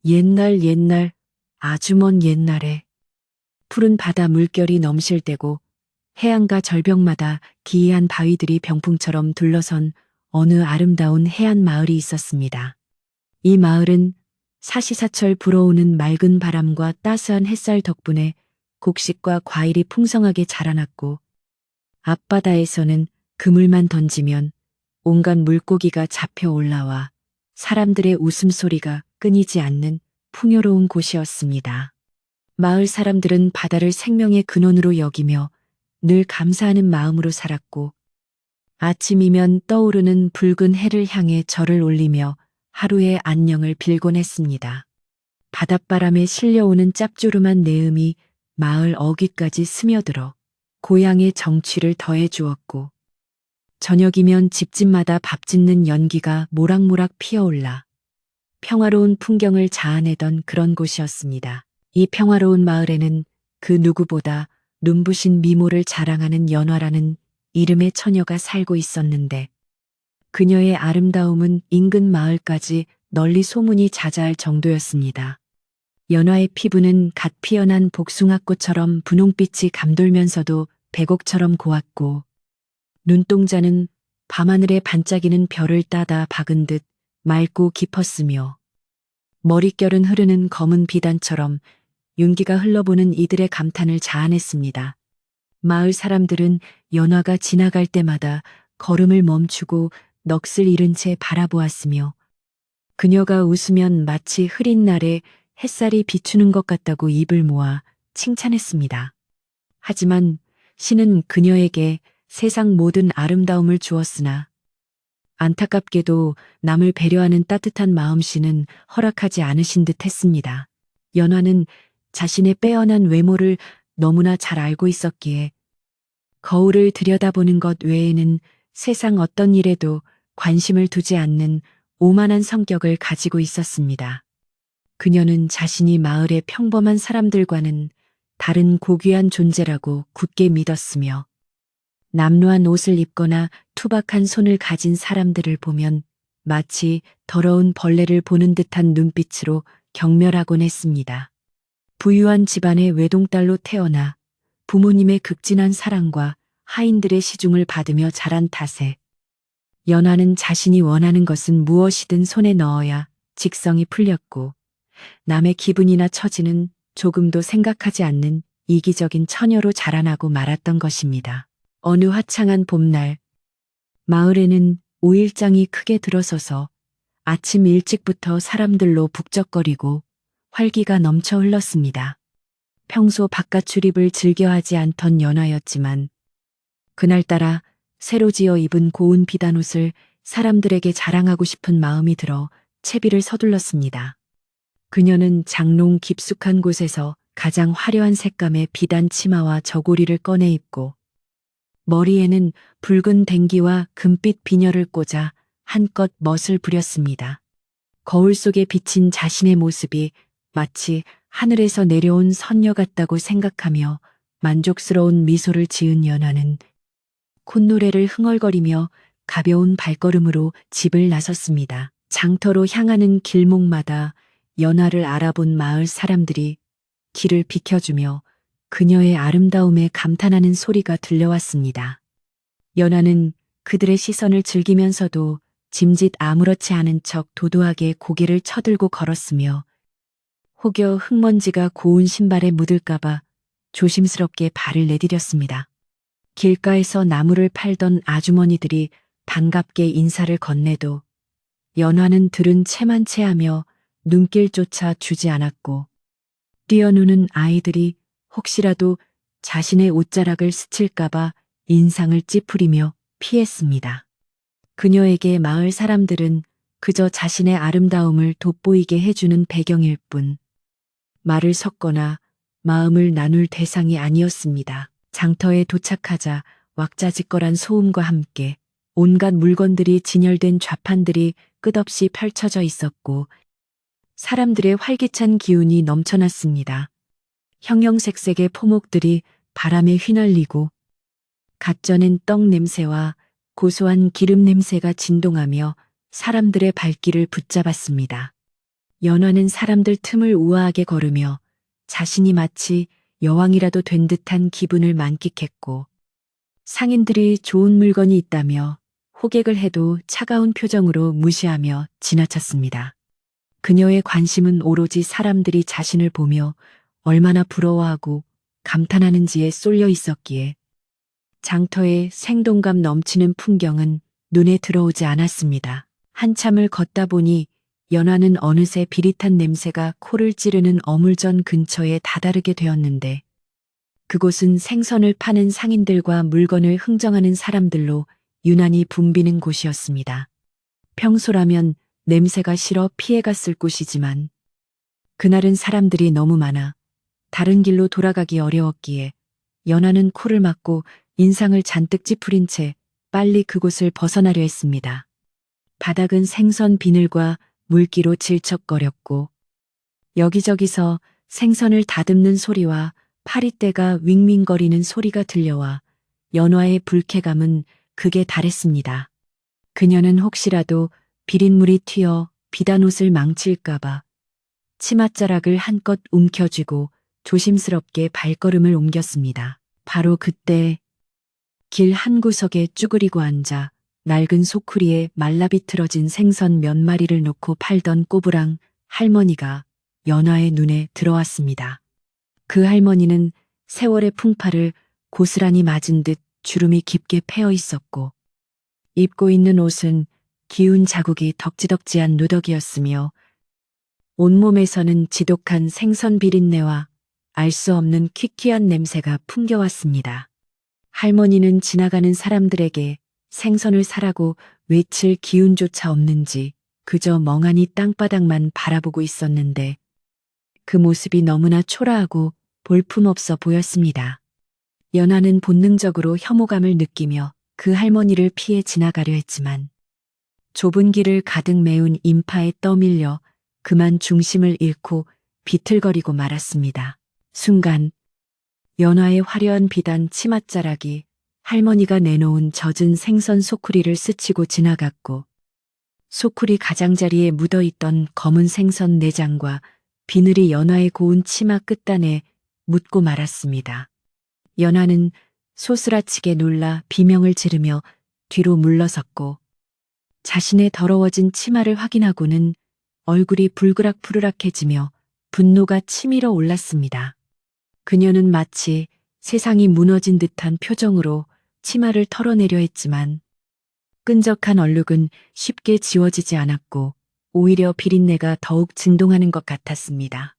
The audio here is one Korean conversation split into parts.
옛날, 아주 먼 옛날에 푸른 바다 물결이 넘실 때고 해안가 절벽마다 기이한 바위들이 병풍처럼 둘러선 어느 아름다운 해안 마을이 있었습니다. 이 마을은 사시사철 불어오는 맑은 바람과 따스한 햇살 덕분에 곡식과 과일이 풍성하게 자라났고 앞바다에서는 그물만 던지면 온갖 물고기가 잡혀 올라와 사람들의 웃음소리가 끊이지 않는 풍요로운 곳이었습니다. 마을 사람들은 바다를 생명의 근원으로 여기며 늘 감사하는 마음으로 살았고 아침이면 떠오르는 붉은 해를 향해 절을 올리며 하루의 안녕을 빌곤 했습니다. 바닷바람에 실려오는 짭조름한 내음이 마을 어귀까지 스며들어 고향의 정취를 더해 주었고 저녁이면 집집마다 밥 짓는 연기가 모락모락 피어올라 평화로운 풍경을 자아내던 그런 곳이었습니다. 이 평화로운 마을에는 그 누구보다 눈부신 미모를 자랑하는 연화라는 이름의 처녀가 살고 있었는데 그녀의 아름다움은 인근 마을까지 널리 소문이 자자할 정도였습니다. 연화의 피부는 갓 피어난 복숭아꽃처럼 분홍빛이 감돌면서도 백옥처럼 고왔고 눈동자는 밤하늘에 반짝이는 별을 따다 박은 듯 맑고 깊었으며 머릿결은 흐르는 검은 비단처럼 윤기가 흘러보는 이들의 감탄을 자아냈습니다. 마을 사람들은 연화가 지나갈 때마다 걸음을 멈추고 넋을 잃은 채 바라보았으며 그녀가 웃으면 마치 흐린 날에 햇살이 비추는 것 같다고 입을 모아 칭찬했습니다. 하지만 신은 그녀에게 세상 모든 아름다움을 주었으나 안타깝게도 남을 배려하는 따뜻한 마음씨는 허락하지 않으신 듯 했습니다. 연화는 자신의 빼어난 외모를 너무나 잘 알고 있었기에 거울을 들여다보는 것 외에는 세상 어떤 일에도 관심을 두지 않는 오만한 성격을 가지고 있었습니다. 그녀는 자신이 마을의 평범한 사람들과는 다른 고귀한 존재라고 굳게 믿었으며 남루한 옷을 입거나 투박한 손을 가진 사람들을 보면 마치 더러운 벌레를 보는 듯한 눈빛으로 경멸하곤 했습니다. 부유한 집안의 외동딸로 태어나 부모님의 극진한 사랑과 하인들의 시중을 받으며 자란 탓에 연화는 자신이 원하는 것은 무엇이든 손에 넣어야 직성이 풀렸고 남의 기분이나 처지는 조금도 생각하지 않는 이기적인 처녀로 자라나고 말았던 것입니다. 어느 화창한 봄날 마을에는 오일장이 크게 들어서서 아침 일찍부터 사람들로 북적거리고 활기가 넘쳐 흘렀습니다. 평소 바깥 출입을 즐겨하지 않던 연화였지만 그날따라 새로 지어 입은 고운 비단옷을 사람들에게 자랑하고 싶은 마음이 들어 채비를 서둘렀습니다. 그녀는 장롱 깊숙한 곳에서 가장 화려한 색감의 비단 치마와 저고리를 꺼내 입고 머리에는 붉은 댕기와 금빛 비녀를 꽂아 한껏 멋을 부렸습니다. 거울 속에 비친 자신의 모습이 마치 하늘에서 내려온 선녀 같다고 생각하며 만족스러운 미소를 지은 연화는 콧노래를 흥얼거리며 가벼운 발걸음으로 집을 나섰습니다. 장터로 향하는 길목마다 연화를 알아본 마을 사람들이 길을 비켜주며 그녀의 아름다움에 감탄하는 소리가 들려왔습니다. 연화는 그들의 시선을 즐기면서도 짐짓 아무렇지 않은 척 도도하게 고개를 쳐들고 걸었으며 혹여 흙먼지가 고운 신발에 묻을까봐 조심스럽게 발을 내디뎠습니다. 길가에서 나무를 팔던 아주머니들이 반갑게 인사를 건네도 연화는 들은 채만 채하며 눈길조차 주지 않았고 뛰어노는 아이들이 혹시라도 자신의 옷자락을 스칠까봐 인상을 찌푸리며 피했습니다. 그녀에게 마을 사람들은 그저 자신의 아름다움을 돋보이게 해주는 배경일 뿐 말을 섞거나 마음을 나눌 대상이 아니었습니다. 장터에 도착하자 왁자지껄한 소음과 함께 온갖 물건들이 진열된 좌판들이 끝없이 펼쳐져 있었고 사람들의 활기찬 기운이 넘쳐났습니다. 형형색색의 포목들이 바람에 휘날리고 갓 쪄낸 떡 냄새와 고소한 기름 냄새가 진동하며 사람들의 발길을 붙잡았습니다. 연화는 사람들 틈을 우아하게 걸으며 자신이 마치 여왕이라도 된 듯한 기분을 만끽했고, 상인들이 좋은 물건이 있다며 호객을 해도 차가운 표정으로 무시하며 지나쳤습니다. 그녀의 관심은 오로지 사람들이 자신을 보며 얼마나 부러워하고 감탄하는지에 쏠려 있었기에 장터의 생동감 넘치는 풍경은 눈에 들어오지 않았습니다. 한참을 걷다 보니 연화는 어느새 비릿한 냄새가 코를 찌르는 어물전 근처에 다다르게 되었는데, 그곳은 생선을 파는 상인들과 물건을 흥정하는 사람들로 유난히 붐비는 곳이었습니다. 평소라면 냄새가 싫어 피해갔을 곳이지만 그날은 사람들이 너무 많아 다른 길로 돌아가기 어려웠기에 연화는 코를 막고 인상을 잔뜩 찌푸린 채 빨리 그곳을 벗어나려 했습니다. 바닥은 생선 비늘과 물기로 질척거렸고 여기저기서 생선을 다듬는 소리와 파리떼가 윙윙거리는 소리가 들려와 연화의 불쾌감은 극에 달했습니다. 그녀는 혹시라도 비린물이 튀어 비단옷을 망칠까봐 치맛자락을 한껏 움켜쥐고 조심스럽게 발걸음을 옮겼습니다. 바로 그때 길 한 구석에 쭈그리고 앉아 낡은 소쿠리에 말라비틀어진 생선 몇 마리를 놓고 팔던 꼬부랑 할머니가 연화의 눈에 들어왔습니다. 그 할머니는 세월의 풍파를 고스란히 맞은 듯 주름이 깊게 패어 있었고, 입고 있는 옷은 기운 자국이 덕지덕지한 누더기였으며 온몸에서는 지독한 생선 비린내와 알 수 없는 퀴퀴한 냄새가 풍겨왔습니다. 할머니는 지나가는 사람들에게 생선을 사라고 외칠 기운조차 없는지 그저 멍하니 땅바닥만 바라보고 있었는데, 그 모습이 너무나 초라하고 볼품없어 보였습니다. 연화는 본능적으로 혐오감을 느끼며 그 할머니를 피해 지나가려 했지만 좁은 길을 가득 메운 인파에 떠밀려 그만 중심을 잃고 비틀거리고 말았습니다. 순간 연화의 화려한 비단 치맛자락이 할머니가 내놓은 젖은 생선 소쿠리를 스치고 지나갔고, 소쿠리 가장자리에 묻어있던 검은 생선 내장과 비늘이 연화의 고운 치마 끝단에 묻고 말았습니다. 연화는 소스라치게 놀라 비명을 지르며 뒤로 물러섰고, 자신의 더러워진 치마를 확인하고는 얼굴이 불그락푸르락해지며 분노가 치밀어 올랐습니다. 그녀는 마치 세상이 무너진 듯한 표정으로 치마를 털어내려 했지만 끈적한 얼룩은 쉽게 지워지지 않았고 오히려 비린내가 더욱 진동하는 것 같았습니다.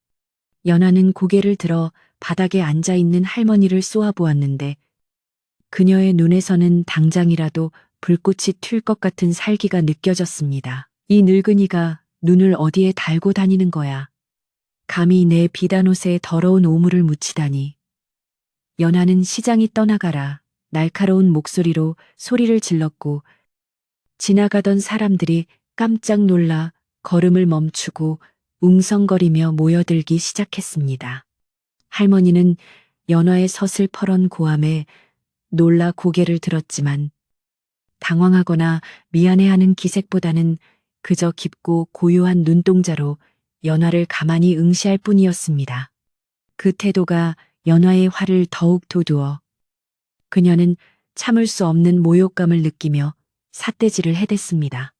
연화는 고개를 들어 바닥에 앉아있는 할머니를 쏘아보았는데 그녀의 눈에서는 당장이라도 불꽃이 튈 것 같은 살기가 느껴졌습니다. 이 늙은이가 눈을 어디에 달고 다니는 거야. 감히 내 비단옷에 더러운 오물을 묻히다니. 연화는 시장이 떠나가라 날카로운 목소리로 소리를 질렀고, 지나가던 사람들이 깜짝 놀라 걸음을 멈추고 웅성거리며 모여들기 시작했습니다. 할머니는 연화의 서슬퍼런 고함에 놀라 고개를 들었지만 당황하거나 미안해하는 기색보다는 그저 깊고 고요한 눈동자로 연화를 가만히 응시할 뿐이었습니다. 그 태도가 연화의 화를 더욱 돋우어 그녀는 참을 수 없는 모욕감을 느끼며 삿대질을 해댔습니다.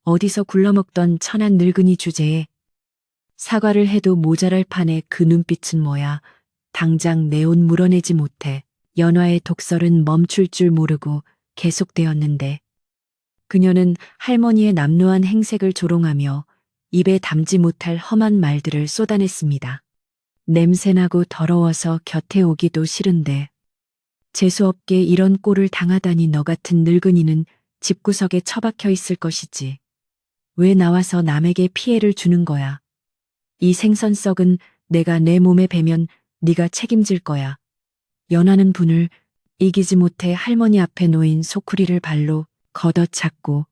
어디서 굴러먹던 천한 늙은이 주제에 사과를 해도 모자랄 판에 그 눈빛은 뭐야. 당장 내 옷 물어내지 못해. 연화의 독설은 멈출 줄 모르고 계속되었는데 그녀는 할머니의 남루한 행색을 조롱하며 입에 담지 못할 험한 말들을 쏟아냈습니다. 냄새나고 더러워서 곁에 오기도 싫은데 재수없게 이런 꼴을 당하다니 너 같은 늙은이는 집구석에 처박혀 있을 것이지. 왜 나와서 남에게 피해를 주는 거야. 이 생선썩은 내가 내 몸에 배면 네가 책임질 거야. 연하는 분을 이기지 못해 할머니 앞에 놓인 소쿠리를 발로 걷어찼고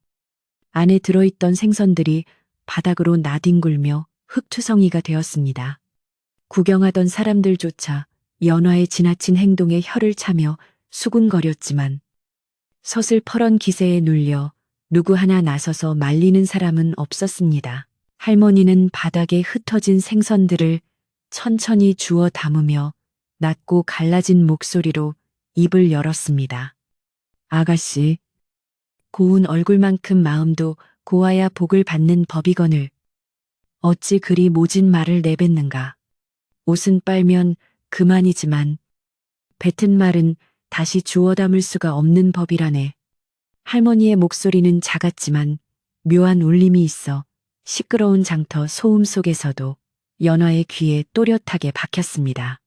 안에 들어있던 생선들이 바닥으로 나뒹굴며 흙투성이가 되었습니다. 구경하던 사람들조차 연화의 지나친 행동에 혀를 차며 수군거렸지만 서슬퍼런 기세에 눌려 누구 하나 나서서 말리는 사람은 없었습니다. 할머니는 바닥에 흩어진 생선들을 천천히 주워 담으며 낮고 갈라진 목소리로 입을 열었습니다. 아가씨, 고운 얼굴만큼 마음도 고와야 복을 받는 법이거늘. 어찌 그리 모진 말을 내뱉는가. 옷은 빨면 그만이지만 뱉은 말은 다시 주워 담을 수가 없는 법이라네. 할머니의 목소리는 작았지만 묘한 울림이 있어 시끄러운 장터 소음 속에서도 연화의 귀에 또렷하게 박혔습니다.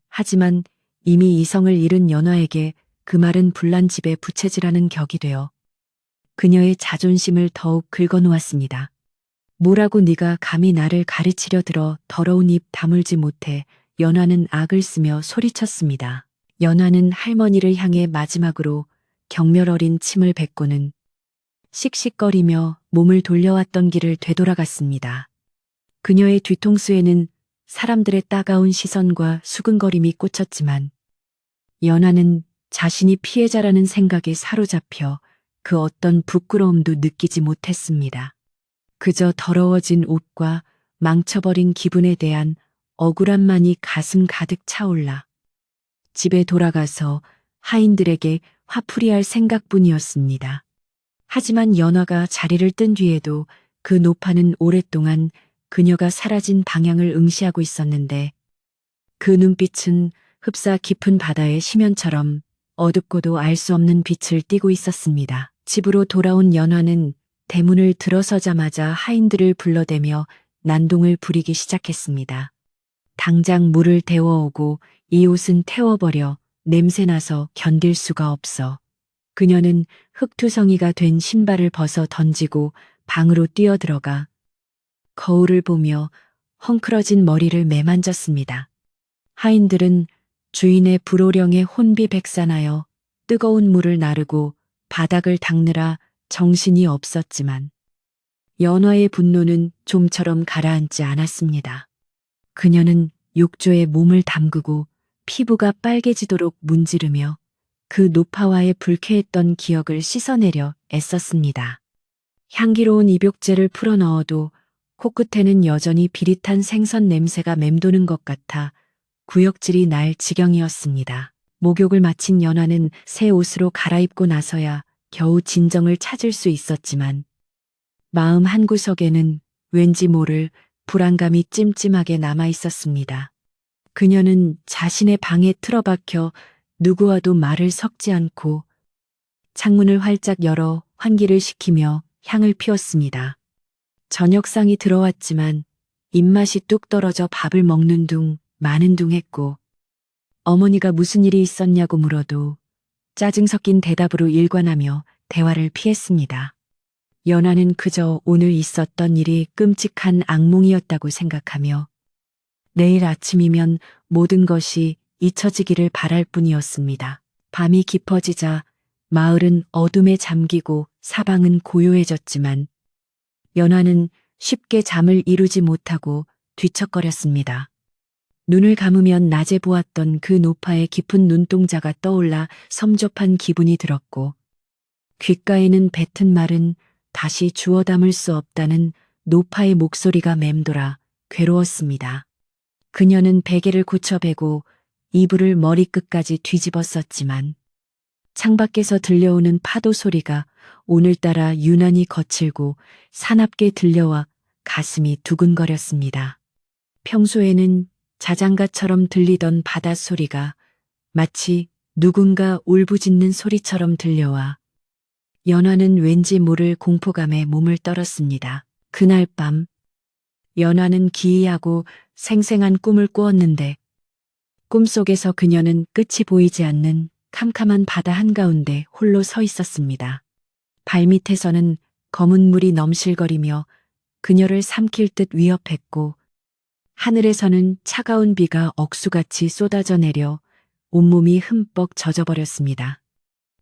하지만 이미 이성을 잃은 연화에게 그 말은 불난집에 부채질하는 격이 되어 그녀의 자존심을 더욱 긁어놓았습니다. 뭐라고 네가 감히 나를 가르치려 들어 더러운 입 다물지 못해. 연화는 악을 쓰며 소리쳤습니다. 연화는 할머니를 향해 마지막으로 경멸 어린 침을 뱉고는 씩씩거리며 몸을 돌려왔던 길을 되돌아갔습니다. 그녀의 뒤통수에는 사람들의 따가운 시선과 수근거림이 꽂혔지만 연화는 자신이 피해자라는 생각에 사로잡혀 그 어떤 부끄러움도 느끼지 못했습니다. 그저 더러워진 옷과 망쳐버린 기분에 대한 억울함만이 가슴 가득 차올라 집에 돌아가서 하인들에게 화풀이할 생각뿐이었습니다. 하지만 연화가 자리를 뜬 뒤에도 그 노파는 오랫동안 그녀가 사라진 방향을 응시하고 있었는데 그 눈빛은 흡사 깊은 바다의 심연처럼 어둡고도 알 수 없는 빛을 띠고 있었습니다. 집으로 돌아온 연화는 대문을 들어서자마자 하인들을 불러대며 난동을 부리기 시작했습니다. 당장 물을 데워오고 이 옷은 태워버려 냄새나서 견딜 수가 없어. 그녀는 흙투성이가 된 신발을 벗어 던지고 방으로 뛰어들어가 거울을 보며 헝클어진 머리를 매만졌습니다. 하인들은 주인의 불호령에 혼비백산하여 뜨거운 물을 나르고 바닥을 닦느라 정신이 없었지만 연화의 분노는 좀처럼 가라앉지 않았습니다. 그녀는 욕조에 몸을 담그고 피부가 빨개지도록 문지르며 그 노파와의 불쾌했던 기억을 씻어내려 애썼습니다. 향기로운 입욕제를 풀어넣어도 코끝에는 여전히 비릿한 생선 냄새가 맴도는 것 같아 구역질이 날 지경이었습니다. 목욕을 마친 연화는 새 옷으로 갈아입고 나서야 겨우 진정을 찾을 수 있었지만 마음 한구석에는 왠지 모를 불안감이 찜찜하게 남아 있었습니다. 그녀는 자신의 방에 틀어박혀 누구와도 말을 섞지 않고 창문을 활짝 열어 환기를 시키며 향을 피웠습니다. 저녁상이 들어왔지만 입맛이 뚝 떨어져 밥을 먹는 둥 마는 둥 했고 어머니가 무슨 일이 있었냐고 물어도 짜증 섞인 대답으로 일관하며 대화를 피했습니다. 연화는 그저 오늘 있었던 일이 끔찍한 악몽이었다고 생각하며 내일 아침이면 모든 것이 잊혀지기를 바랄 뿐이었습니다. 밤이 깊어지자 마을은 어둠에 잠기고 사방은 고요해졌지만 연화는 쉽게 잠을 이루지 못하고 뒤척거렸습니다. 눈을 감으면 낮에 보았던 그 노파의 깊은 눈동자가 떠올라 섭섭한 기분이 들었고 귓가에는 뱉은 말은 다시 주워 담을 수 없다는 노파의 목소리가 맴돌아 괴로웠습니다. 그녀는 베개를 고쳐베고 이불을 머리끝까지 뒤집었었지만 창밖에서 들려오는 파도 소리가 오늘따라 유난히 거칠고 사납게 들려와 가슴이 두근거렸습니다. 평소에는 자장가처럼 들리던 바닷소리가 마치 누군가 울부짖는 소리처럼 들려와 연화는 왠지 모를 공포감에 몸을 떨었습니다. 그날 밤 연화는 기이하고 생생한 꿈을 꾸었는데 꿈속에서 그녀는 끝이 보이지 않는 캄캄한 바다 한가운데 홀로 서 있었습니다. 발밑에서는 검은 물이 넘실거리며 그녀를 삼킬 듯 위협했고 하늘에서는 차가운 비가 억수같이 쏟아져 내려 온몸이 흠뻑 젖어버렸습니다.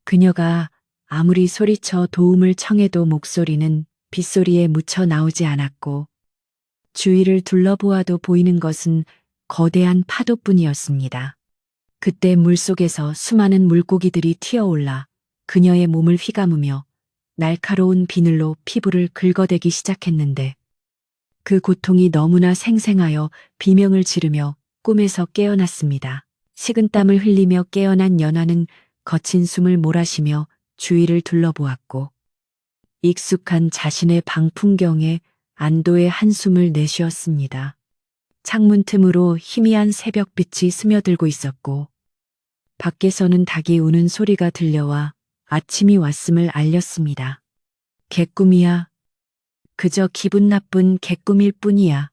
그녀가 아무리 소리쳐 도움을 청해도 목소리는 빗소리에 묻혀 나오지 않았고 주위를 둘러보아도 보이는 것은 거대한 파도뿐이었습니다. 그때 물속에서 수많은 물고기들이 튀어올라 그녀의 몸을 휘감으며 날카로운 비늘로 피부를 긁어대기 시작했는데 그 고통이 너무나 생생하여 비명을 지르며 꿈에서 깨어났습니다. 식은땀을 흘리며 깨어난 연화는 거친 숨을 몰아쉬며 주위를 둘러보았고 익숙한 자신의 방 풍경에 안도의 한숨을 내쉬었습니다. 창문 틈으로 희미한 새벽빛이 스며들고 있었고 밖에서는 닭이 우는 소리가 들려와 아침이 왔음을 알렸습니다. 개꿈이야. 그저 기분 나쁜 개꿈일 뿐이야.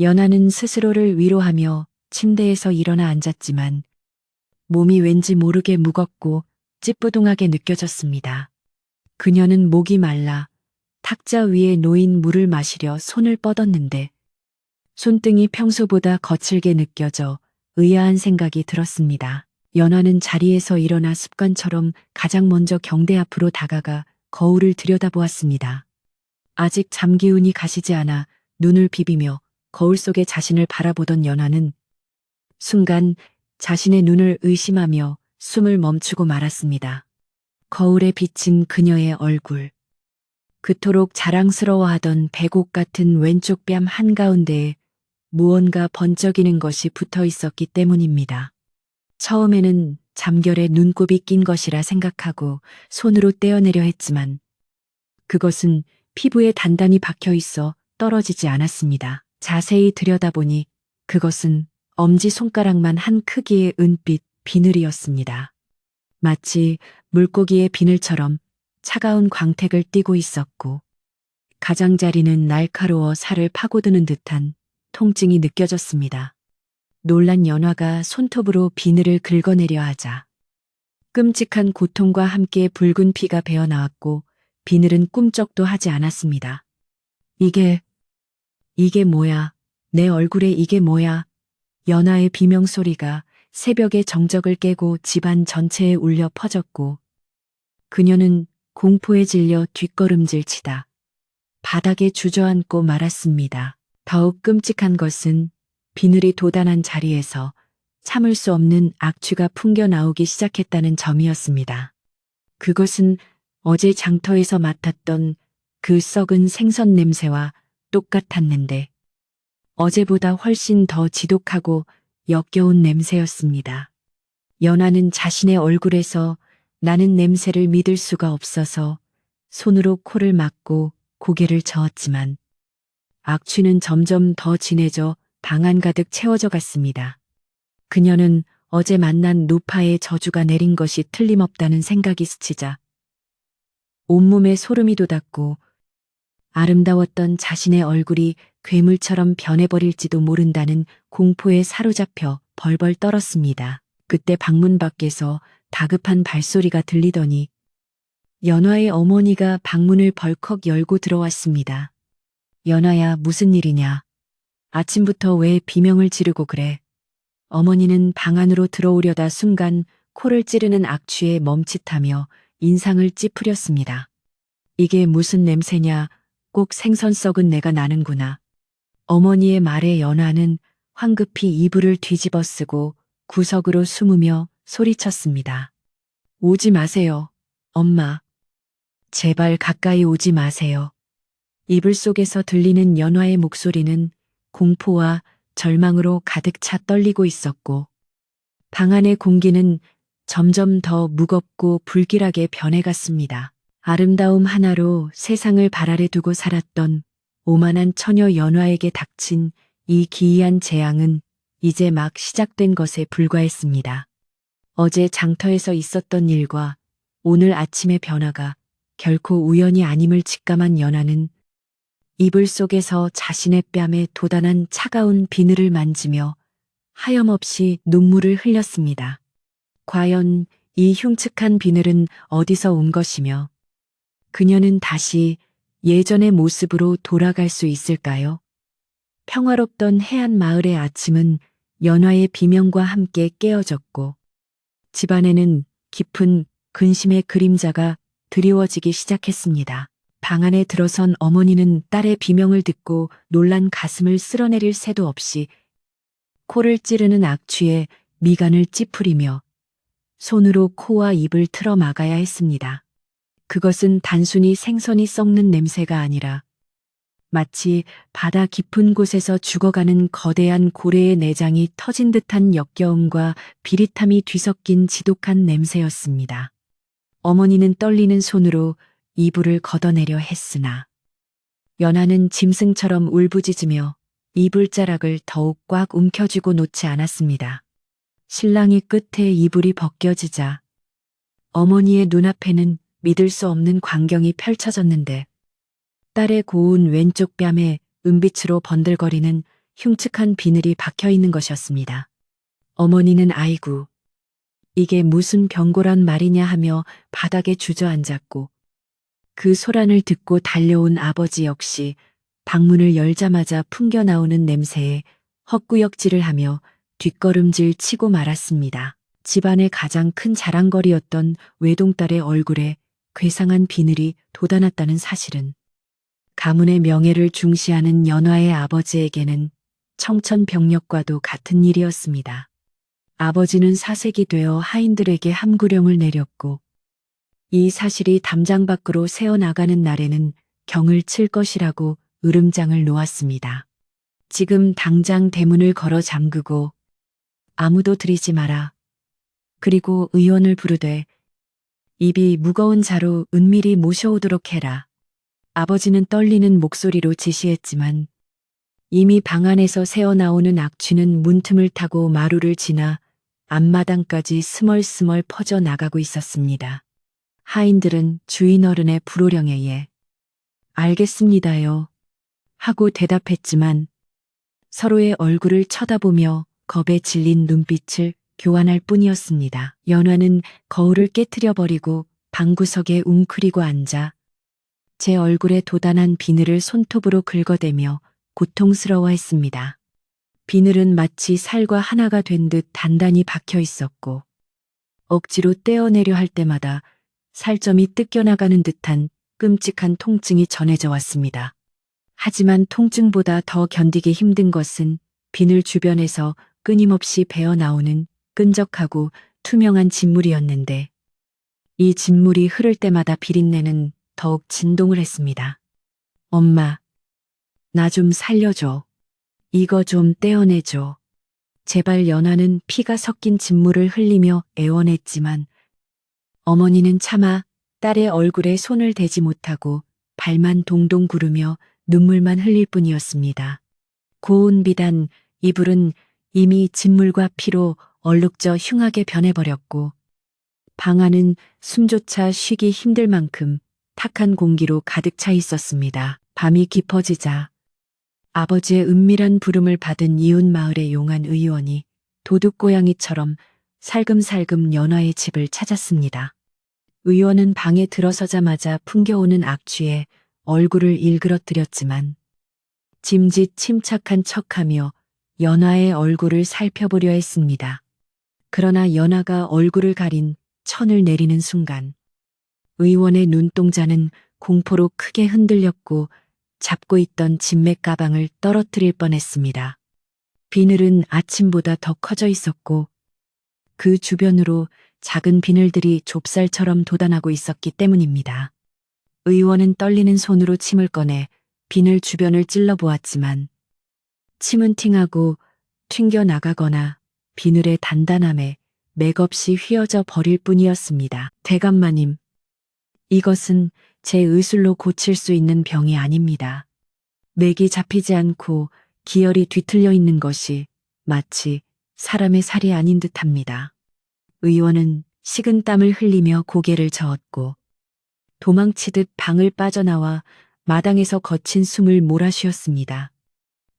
연하는 스스로를 위로하며 침대에서 일어나 앉았지만 몸이 왠지 모르게 무겁고 찌뿌둥하게 느껴졌습니다. 그녀는 목이 말라 탁자 위에 놓인 물을 마시려 손을 뻗었는데 손등이 평소보다 거칠게 느껴져 의아한 생각이 들었습니다. 연화는 자리에서 일어나 습관처럼 가장 먼저 경대 앞으로 다가가 거울을 들여다보았습니다. 아직 잠기운이 가시지 않아 눈을 비비며 거울 속의 자신을 바라보던 연화는 순간 자신의 눈을 의심하며 숨을 멈추고 말았습니다. 거울에 비친 그녀의 얼굴. 그토록 자랑스러워하던 배곡 같은 왼쪽 뺨 한가운데에 무언가 번쩍이는 것이 붙어 있었기 때문입니다. 처음에는 잠결에 눈곱이 낀 것이라 생각하고 손으로 떼어내려 했지만 그것은 피부에 단단히 박혀 있어 떨어지지 않았습니다. 자세히 들여다보니 그것은 엄지손가락만 한 크기의 은빛 비늘이었습니다. 마치 물고기의 비늘처럼 차가운 광택을 띠고 있었고 가장자리는 날카로워 살을 파고드는 듯한 통증이 느껴졌습니다. 놀란 연화가 손톱으로 비늘을 긁어내려 하자 끔찍한 고통과 함께 붉은 피가 배어나왔고 비늘은 꿈쩍도 하지 않았습니다. 이게 뭐야? 내 얼굴에 이게 뭐야? 연하의 비명소리가 새벽의 정적을 깨고 집안 전체에 울려 퍼졌고 그녀는 공포에 질려 뒷걸음질 치다 바닥에 주저앉고 말았습니다. 더욱 끔찍한 것은 비늘이 돋아난 자리에서 참을 수 없는 악취가 풍겨 나오기 시작했다는 점이었습니다. 그것은 어제 장터에서 맡았던 그 썩은 생선 냄새와 똑같았는데 어제보다 훨씬 더 지독하고 역겨운 냄새였습니다. 연하는 자신의 얼굴에서 나는 냄새를 믿을 수가 없어서 손으로 코를 막고 고개를 저었지만 악취는 점점 더 진해져 방 안 가득 채워져 갔습니다. 그녀는 어제 만난 노파의 저주가 내린 것이 틀림없다는 생각이 스치자 온몸에 소름이 돋았고 아름다웠던 자신의 얼굴이 괴물처럼 변해버릴지도 모른다는 공포에 사로잡혀 벌벌 떨었습니다. 그때 방문 밖에서 다급한 발소리가 들리더니 연화의 어머니가 방문을 벌컥 열고 들어왔습니다. 연화야, 무슨 일이냐? 아침부터 왜 비명을 지르고 그래? 어머니는 방 안으로 들어오려다 순간 코를 찌르는 악취에 멈칫하며 인상을 찌푸렸습니다. 이게 무슨 냄새냐? 꼭 생선 썩은 내가 나는구나. 어머니의 말에 연화는 황급히 이불을 뒤집어 쓰고 구석으로 숨으며 소리쳤습니다. 오지 마세요, 엄마. 제발 가까이 오지 마세요. 이불 속에서 들리는 연화의 목소리는 공포와 절망으로 가득 차 떨리고 있었고 방 안의 공기는 점점 더 무겁고 불길하게 변해갔습니다. 아름다움 하나로 세상을 발 아래 두고 살았던 오만한 처녀 연화에게 닥친 이 기이한 재앙은 이제 막 시작된 것에 불과했습니다. 어제 장터에서 있었던 일과 오늘 아침의 변화가 결코 우연이 아님을 직감한 연화는 이불 속에서 자신의 뺨에 돋아난 차가운 비늘을 만지며 하염없이 눈물을 흘렸습니다. 과연 이 흉측한 비늘은 어디서 온 것이며 그녀는 다시 예전의 모습으로 돌아갈 수 있을까요? 평화롭던 해안 마을의 아침은 연화의 비명과 함께 깨어졌고 집안에는 깊은 근심의 그림자가 드리워지기 시작했습니다. 방 안에 들어선 어머니는 딸의 비명을 듣고 놀란 가슴을 쓸어내릴 새도 없이 코를 찌르는 악취에 미간을 찌푸리며 손으로 코와 입을 틀어 막아야 했습니다. 그것은 단순히 생선이 썩는 냄새가 아니라 마치 바다 깊은 곳에서 죽어가는 거대한 고래의 내장이 터진 듯한 역겨움과 비릿함이 뒤섞인 지독한 냄새였습니다. 어머니는 떨리는 손으로 이불을 걷어내려 했으나 연하는 짐승처럼 울부짖으며 이불자락을 더욱 꽉 움켜쥐고 놓지 않았습니다. 신랑이 끝에 이불이 벗겨지자 어머니의 눈앞에는 믿을 수 없는 광경이 펼쳐졌는데 딸의 고운 왼쪽 뺨에 은빛으로 번들거리는 흉측한 비늘이 박혀 있는 것이었습니다. 어머니는 아이고, 이게 무슨 병고란 말이냐 하며 바닥에 주저앉았고 그 소란을 듣고 달려온 아버지 역시 방문을 열자마자 풍겨나오는 냄새에 헛구역질을 하며 뒷걸음질 치고 말았습니다. 집안의 가장 큰 자랑거리였던 외동딸의 얼굴에 괴상한 비늘이 돋아났다는 사실은 가문의 명예를 중시하는 연화의 아버지에게는 청천벽력과도 같은 일이었습니다. 아버지는 사색이 되어 하인들에게 함구령을 내렸고 이 사실이 담장 밖으로 새어나가는 날에는 경을 칠 것이라고 으름장을 놓았습니다. 지금 당장 대문을 걸어 잠그고 아무도 들이지 마라. 그리고 의원을 부르되 입이 무거운 자로 은밀히 모셔오도록 해라. 아버지는 떨리는 목소리로 지시했지만 이미 방 안에서 새어나오는 악취는 문틈을 타고 마루를 지나 앞마당까지 스멀스멀 퍼져 나가고 있었습니다. 하인들은 주인 어른의 불호령에 예, 알겠습니다요. 하고 대답했지만 서로의 얼굴을 쳐다보며 겁에 질린 눈빛을 교환할 뿐이었습니다. 연화는 거울을 깨트려 버리고 방구석에 웅크리고 앉아 제 얼굴에 돋아난 비늘을 손톱으로 긁어대며 고통스러워했습니다. 비늘은 마치 살과 하나가 된 듯 단단히 박혀 있었고 억지로 떼어내려 할 때마다 살점이 뜯겨나가는 듯한 끔찍한 통증이 전해져 왔습니다. 하지만 통증보다 더 견디기 힘든 것은 비늘 주변에서 끊임없이 배어나오는 끈적하고 투명한 진물이었는데 이 진물이 흐를 때마다 비린내는 더욱 진동을 했습니다. 엄마, 나 좀 살려줘. 이거 좀 떼어내줘. 제발. 연화는 피가 섞인 진물을 흘리며 애원했지만 어머니는 차마 딸의 얼굴에 손을 대지 못하고 발만 동동 구르며 눈물만 흘릴 뿐이었습니다. 고운 비단 이불은 이미 진물과 피로 얼룩져 흉하게 변해버렸고 방 안은 숨조차 쉬기 힘들 만큼 탁한 공기로 가득 차 있었습니다. 밤이 깊어지자 아버지의 은밀한 부름을 받은 이웃 마을의 용한 의원이 도둑고양이처럼 살금살금 연화의 집을 찾았습니다. 의원은 방에 들어서자마자 풍겨오는 악취에 얼굴을 일그러뜨렸지만 짐짓 침착한 척하며 연화의 얼굴을 살펴보려 했습니다. 그러나 연화가 얼굴을 가린 천을 내리는 순간 의원의 눈동자는 공포로 크게 흔들렸고 잡고 있던 진맥 가방을 떨어뜨릴 뻔했습니다. 비늘은 아침보다 더 커져 있었고 그 주변으로 작은 비늘들이 좁쌀처럼 돋아나고 있었기 때문입니다. 의원은 떨리는 손으로 침을 꺼내 비늘 주변을 찔러보았지만 침은 팅하고 튕겨나가거나 비늘의 단단함에 맥없이 휘어져 버릴 뿐이었습니다. 대감마님, 이것은 제 의술로 고칠 수 있는 병이 아닙니다. 맥이 잡히지 않고 기혈이 뒤틀려 있는 것이 마치 사람의 살이 아닌 듯합니다. 의원은 식은땀을 흘리며 고개를 저었고 도망치듯 방을 빠져나와 마당에서 거친 숨을 몰아쉬었습니다.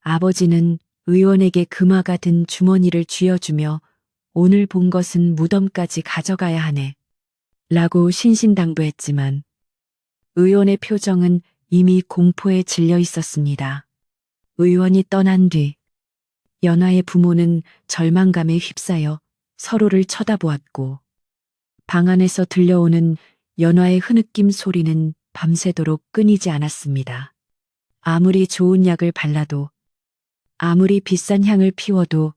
아버지는 의원에게 금화가 든 주머니를 쥐어주며 오늘 본 것은 무덤까지 가져가야 하네 라고 신신당부했지만 의원의 표정은 이미 공포에 질려 있었습니다. 의원이 떠난 뒤 연화의 부모는 절망감에 휩싸여 서로를 쳐다보았고 방 안에서 들려오는 연화의 흐느낌 소리는 밤새도록 끊이지 않았습니다. 아무리 좋은 약을 발라도 아무리 비싼 향을 피워도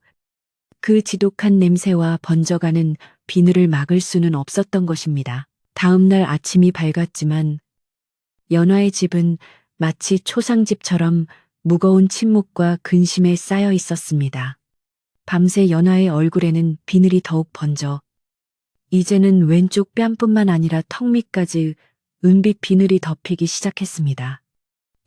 그 지독한 냄새와 번져가는 비늘을 막을 수는 없었던 것입니다. 다음 날 아침이 밝았지만 연화의 집은 마치 초상집처럼 무거운 침묵과 근심에 쌓여 있었습니다. 밤새 연화의 얼굴에는 비늘이 더욱 번져 이제는 왼쪽 뺨뿐만 아니라 턱 밑까지 은빛 비늘이 덮이기 시작했습니다.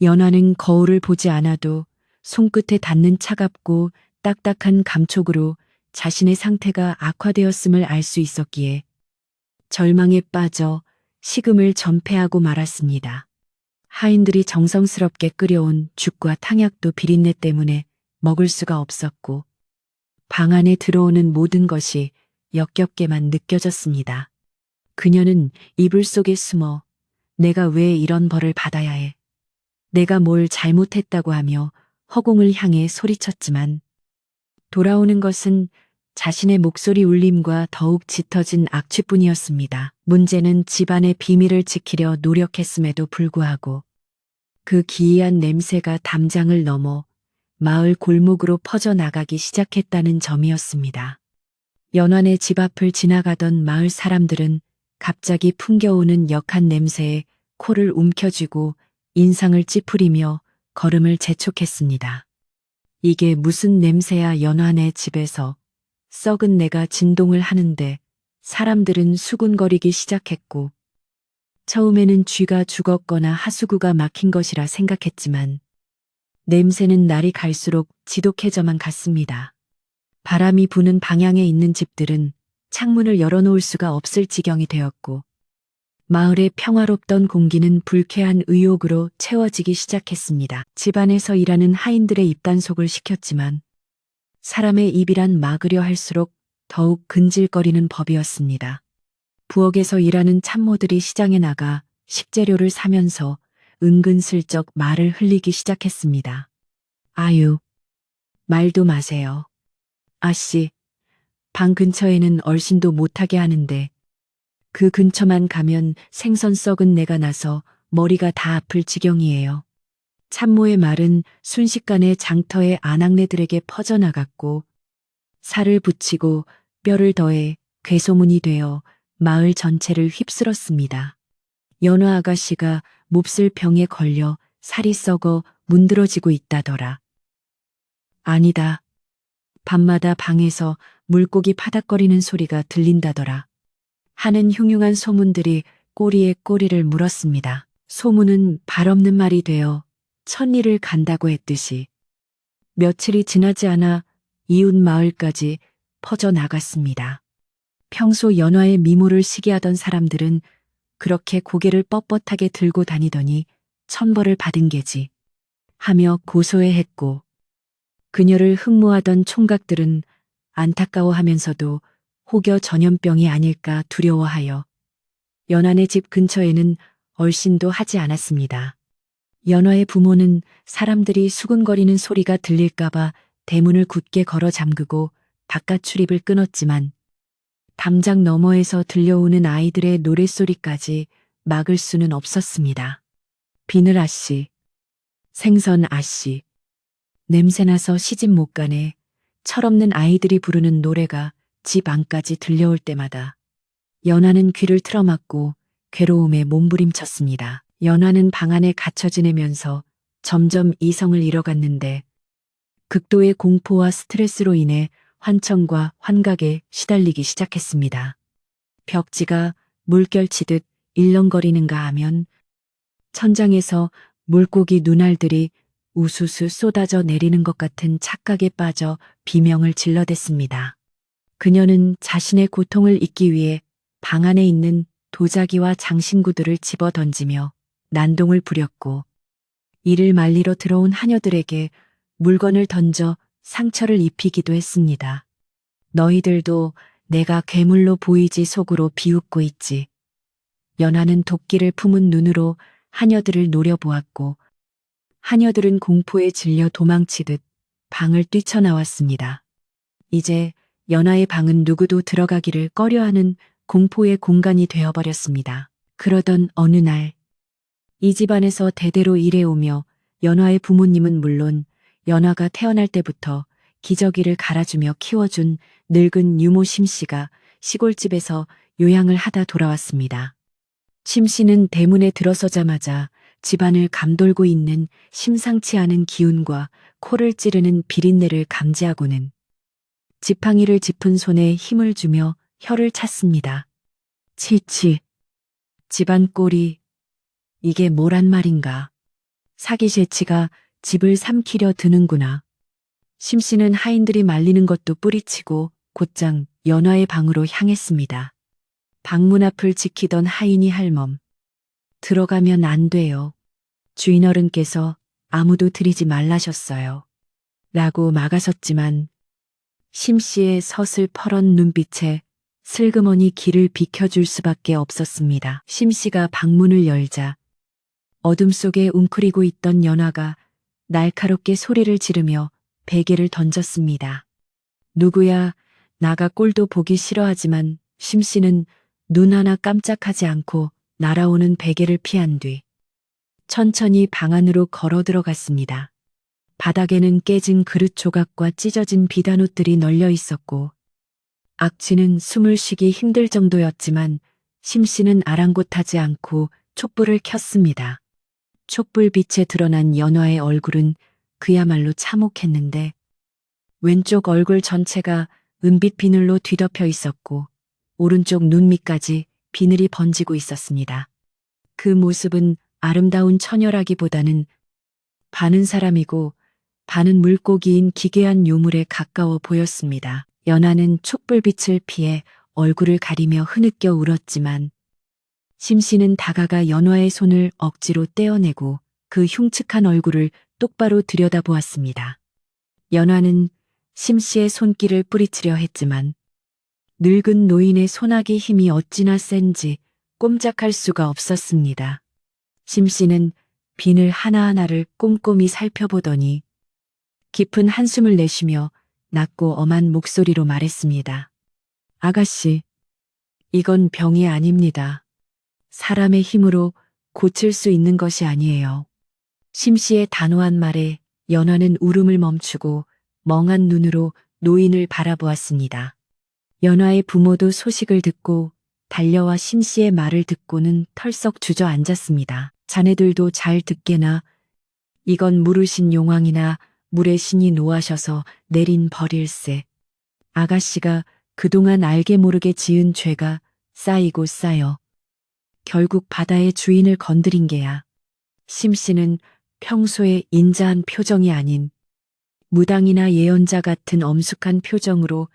연화는 거울을 보지 않아도 손끝에 닿는 차갑고 딱딱한 감촉으로 자신의 상태가 악화되었음을 알 수 있었기에 절망에 빠져 식음을 전폐하고 말았습니다. 하인들이 정성스럽게 끓여온 죽과 탕약도 비린내 때문에 먹을 수가 없었고 방 안에 들어오는 모든 것이 역겹게만 느껴졌습니다. 그녀는 이불 속에 숨어 내가 왜 이런 벌을 받아야 해? 내가 뭘 잘못했다고 하며 허공을 향해 소리쳤지만 돌아오는 것은 자신의 목소리 울림과 더욱 짙어진 악취뿐이었습니다. 문제는 집안의 비밀을 지키려 노력했음에도 불구하고 그 기이한 냄새가 담장을 넘어 마을 골목으로 퍼져나가기 시작했다는 점이었습니다. 연환의 집 앞을 지나가던 마을 사람들은 갑자기 풍겨오는 역한 냄새에 코를 움켜쥐고 인상을 찌푸리며 걸음을 재촉했습니다. 이게 무슨 냄새야? 연환의 집에서 썩은 내가 진동을 하는데 사람들은 수군거리기 시작했고 처음에는 쥐가 죽었거나 하수구가 막힌 것이라 생각했지만 냄새는 날이 갈수록 지독해져만 갔습니다. 바람이 부는 방향에 있는 집들은 창문을 열어놓을 수가 없을 지경이 되었고 마을의 평화롭던 공기는 불쾌한 의욕으로 채워지기 시작했습니다. 집안에서 일하는 하인들의 입단속을 시켰지만 사람의 입이란 막으려 할수록 더욱 근질거리는 법이었습니다. 부엌에서 일하는 참모들이 시장에 나가 식재료를 사면서 은근슬쩍 말을 흘리기 시작했습니다. 아유, 말도 마세요. 아씨, 방 근처에는 얼씬도 못하게 하는데 그 근처만 가면 생선 썩은 내가 나서 머리가 다 아플 지경이에요. 참모의 말은 순식간에 장터의 아낙네들에게 퍼져나갔고 살을 붙이고 뼈를 더해 괴소문이 되어 마을 전체를 휩쓸었습니다. 연화 아가씨가 몹쓸 병에 걸려 살이 썩어 문드러지고 있다더라. 아니다. 밤마다 방에서 물고기 파닥거리는 소리가 들린다더라. 하는 흉흉한 소문들이 꼬리에 꼬리를 물었습니다. 소문은 발 없는 말이 되어 천리를 간다고 했듯이 며칠이 지나지 않아 이웃 마을까지 퍼져나갔습니다. 평소 연화의 미모를 시기하던 사람들은 그렇게 고개를 뻣뻣하게 들고 다니더니 천벌을 받은 게지 하며 고소해했고 그녀를 흠모하던 총각들은 안타까워하면서도 혹여 전염병이 아닐까 두려워하여 연환의 집 근처에는 얼씬도 하지 않았습니다. 연화의 부모는 사람들이 수근거리는 소리가 들릴까봐 대문을 굳게 걸어 잠그고 바깥 출입을 끊었지만 담장 너머에서 들려오는 아이들의 노랫소리까지 막을 수는 없었습니다. 비늘 아씨, 생선 아씨, 냄새나서 시집 못 가네. 철없는 아이들이 부르는 노래가 집 안까지 들려올 때마다 연화는 귀를 틀어막고 괴로움에 몸부림쳤습니다. 연화는 방 안에 갇혀 지내면서 점점 이성을 잃어갔는데 극도의 공포와 스트레스로 인해 환청과 환각에 시달리기 시작했습니다. 벽지가 물결치듯 일렁거리는가 하면 천장에서 물고기 눈알들이 우수수 쏟아져 내리는 것 같은 착각에 빠져 비명을 질러댔습니다. 그녀는 자신의 고통을 잊기 위해 방 안에 있는 도자기와 장신구들을 집어 던지며 난동을 부렸고 이를 말리러 들어온 하녀들에게 물건을 던져 상처를 입히기도 했습니다. 너희들도 내가 괴물로 보이지 속으로 비웃고 있지. 연화는 도끼를 품은 눈으로 하녀들을 노려보았고 하녀들은 공포에 질려 도망치듯 방을 뛰쳐나왔습니다. 이제 연화의 방은 누구도 들어가기를 꺼려하는 공포의 공간이 되어버렸습니다. 그러던 어느 날 이 집안에서 대대로 일해오며 연화의 부모님은 물론 연화가 태어날 때부터 기저귀를 갈아주며 키워준 늙은 유모 심씨가 시골집에서 요양을 하다 돌아왔습니다. 심씨는 대문에 들어서자마자 집안을 감돌고 있는 심상치 않은 기운과 코를 찌르는 비린내를 감지하고는 지팡이를 짚은 손에 힘을 주며 혀를 찼습니다. 치치. 집안 꼴이 이게 뭐란 말인가. 사기재치가 집을 삼키려 드는구나. 심씨는 하인들이 말리는 것도 뿌리치고 곧장 연화의 방으로 향했습니다. 방문 앞을 지키던 하인이 할멈. 들어가면 안 돼요. 주인어른께서 아무도 들이지 말라셨어요. 라고 막아섰지만 심씨의 서슬퍼런 눈빛에 슬그머니 길을 비켜줄 수밖에 없었습니다. 심씨가 방문을 열자 어둠 속에 웅크리고 있던 연화가 날카롭게 소리를 지르며 베개를 던졌습니다. 누구야, 나가 꼴도 보기 싫어하지만 심씨는 눈 하나 깜짝하지 않고 날아오는 베개를 피한 뒤 천천히 방 안으로 걸어 들어갔습니다. 바닥에는 깨진 그릇 조각과 찢어진 비단옷들이 널려 있었고 악취는 숨을 쉬기 힘들 정도였지만 심씨는 아랑곳하지 않고 촛불을 켰습니다. 촛불빛에 드러난 연화의 얼굴은 그야말로 참혹했는데 왼쪽 얼굴 전체가 은빛 비늘로 뒤덮여 있었고 오른쪽 눈 밑까지 비늘이 번지고 있었습니다. 그 모습은 아름다운 처녀라기보다는 반은 사람이고 반은 물고기인 기괴한 요물에 가까워 보였습니다. 연화는 촛불빛을 피해 얼굴을 가리며 흐느껴 울었지만 심씨는 다가가 연화의 손을 억지로 떼어내고 그 흉측한 얼굴을 똑바로 들여다보았습니다. 연화는 심씨의 손길을 뿌리치려 했지만 늙은 노인의 손아귀 힘이 어찌나 센지 꼼짝할 수가 없었습니다. 심씨는 비늘 하나하나를 꼼꼼히 살펴보더니 깊은 한숨을 내쉬며 낮고 엄한 목소리로 말했습니다. 아가씨, 이건 병이 아닙니다. 사람의 힘으로 고칠 수 있는 것이 아니에요. 심씨의 단호한 말에 연화는 울음을 멈추고 멍한 눈으로 노인을 바라보았습니다. 연화의 부모도 소식을 듣고 달려와 심씨의 말을 듣고는 털썩 주저앉았습니다. 자네들도 잘 듣게나. 이건 물으신 용왕이나 물의 신이 노하셔서 내린 벌일세. 아가씨가 그동안 알게 모르게 지은 죄가 쌓이고 쌓여 결국 바다의 주인을 건드린 게야. 심씨는 평소에 인자한 표정이 아닌 무당이나 예언자 같은 엄숙한 표정으로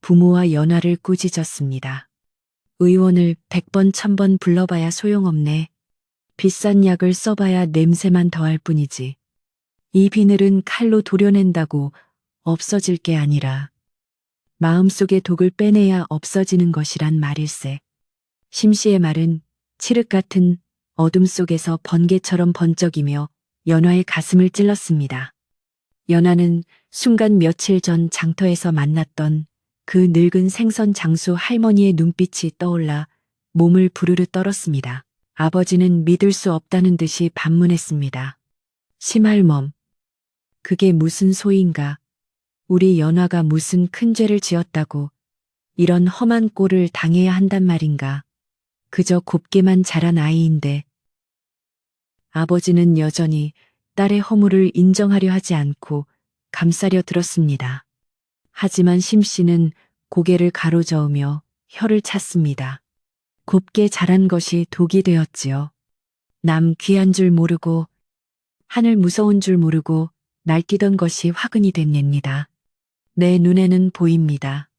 부모와 연화를 꾸짖었습니다. 의원을 100번 1000번 불러봐야 소용없네. 비싼 약을 써봐야 냄새만 더할 뿐이지. 이 비늘은 칼로 도려낸다고 없어질 게 아니라 마음속의 독을 빼내야 없어지는 것이란 말일세. 심씨의 말은 칠흑 같은 어둠 속에서 번개처럼 번쩍이며 연화의 가슴을 찔렀습니다. 연화는 순간 며칠 전 장터에서 만났던 그 늙은 생선 장수 할머니의 눈빛이 떠올라 몸을 부르르 떨었습니다. 아버지는 믿을 수 없다는 듯이 반문했습니다. 심할멈, 그게 무슨 소인가? 우리 연화가 무슨 큰 죄를 지었다고 이런 험한 꼴을 당해야 한단 말인가? 그저 곱게만 자란 아이인데. 아버지는 여전히 딸의 허물을 인정하려 하지 않고 감싸려 들었습니다. 하지만 심씨는 고개를 가로저으며 혀를 찼습니다. 곱게 자란 것이 독이 되었지요. 남 귀한 줄 모르고 하늘 무서운 줄 모르고 날뛰던 것이 화근이 된 예입니다. 내 눈에는 보입니다.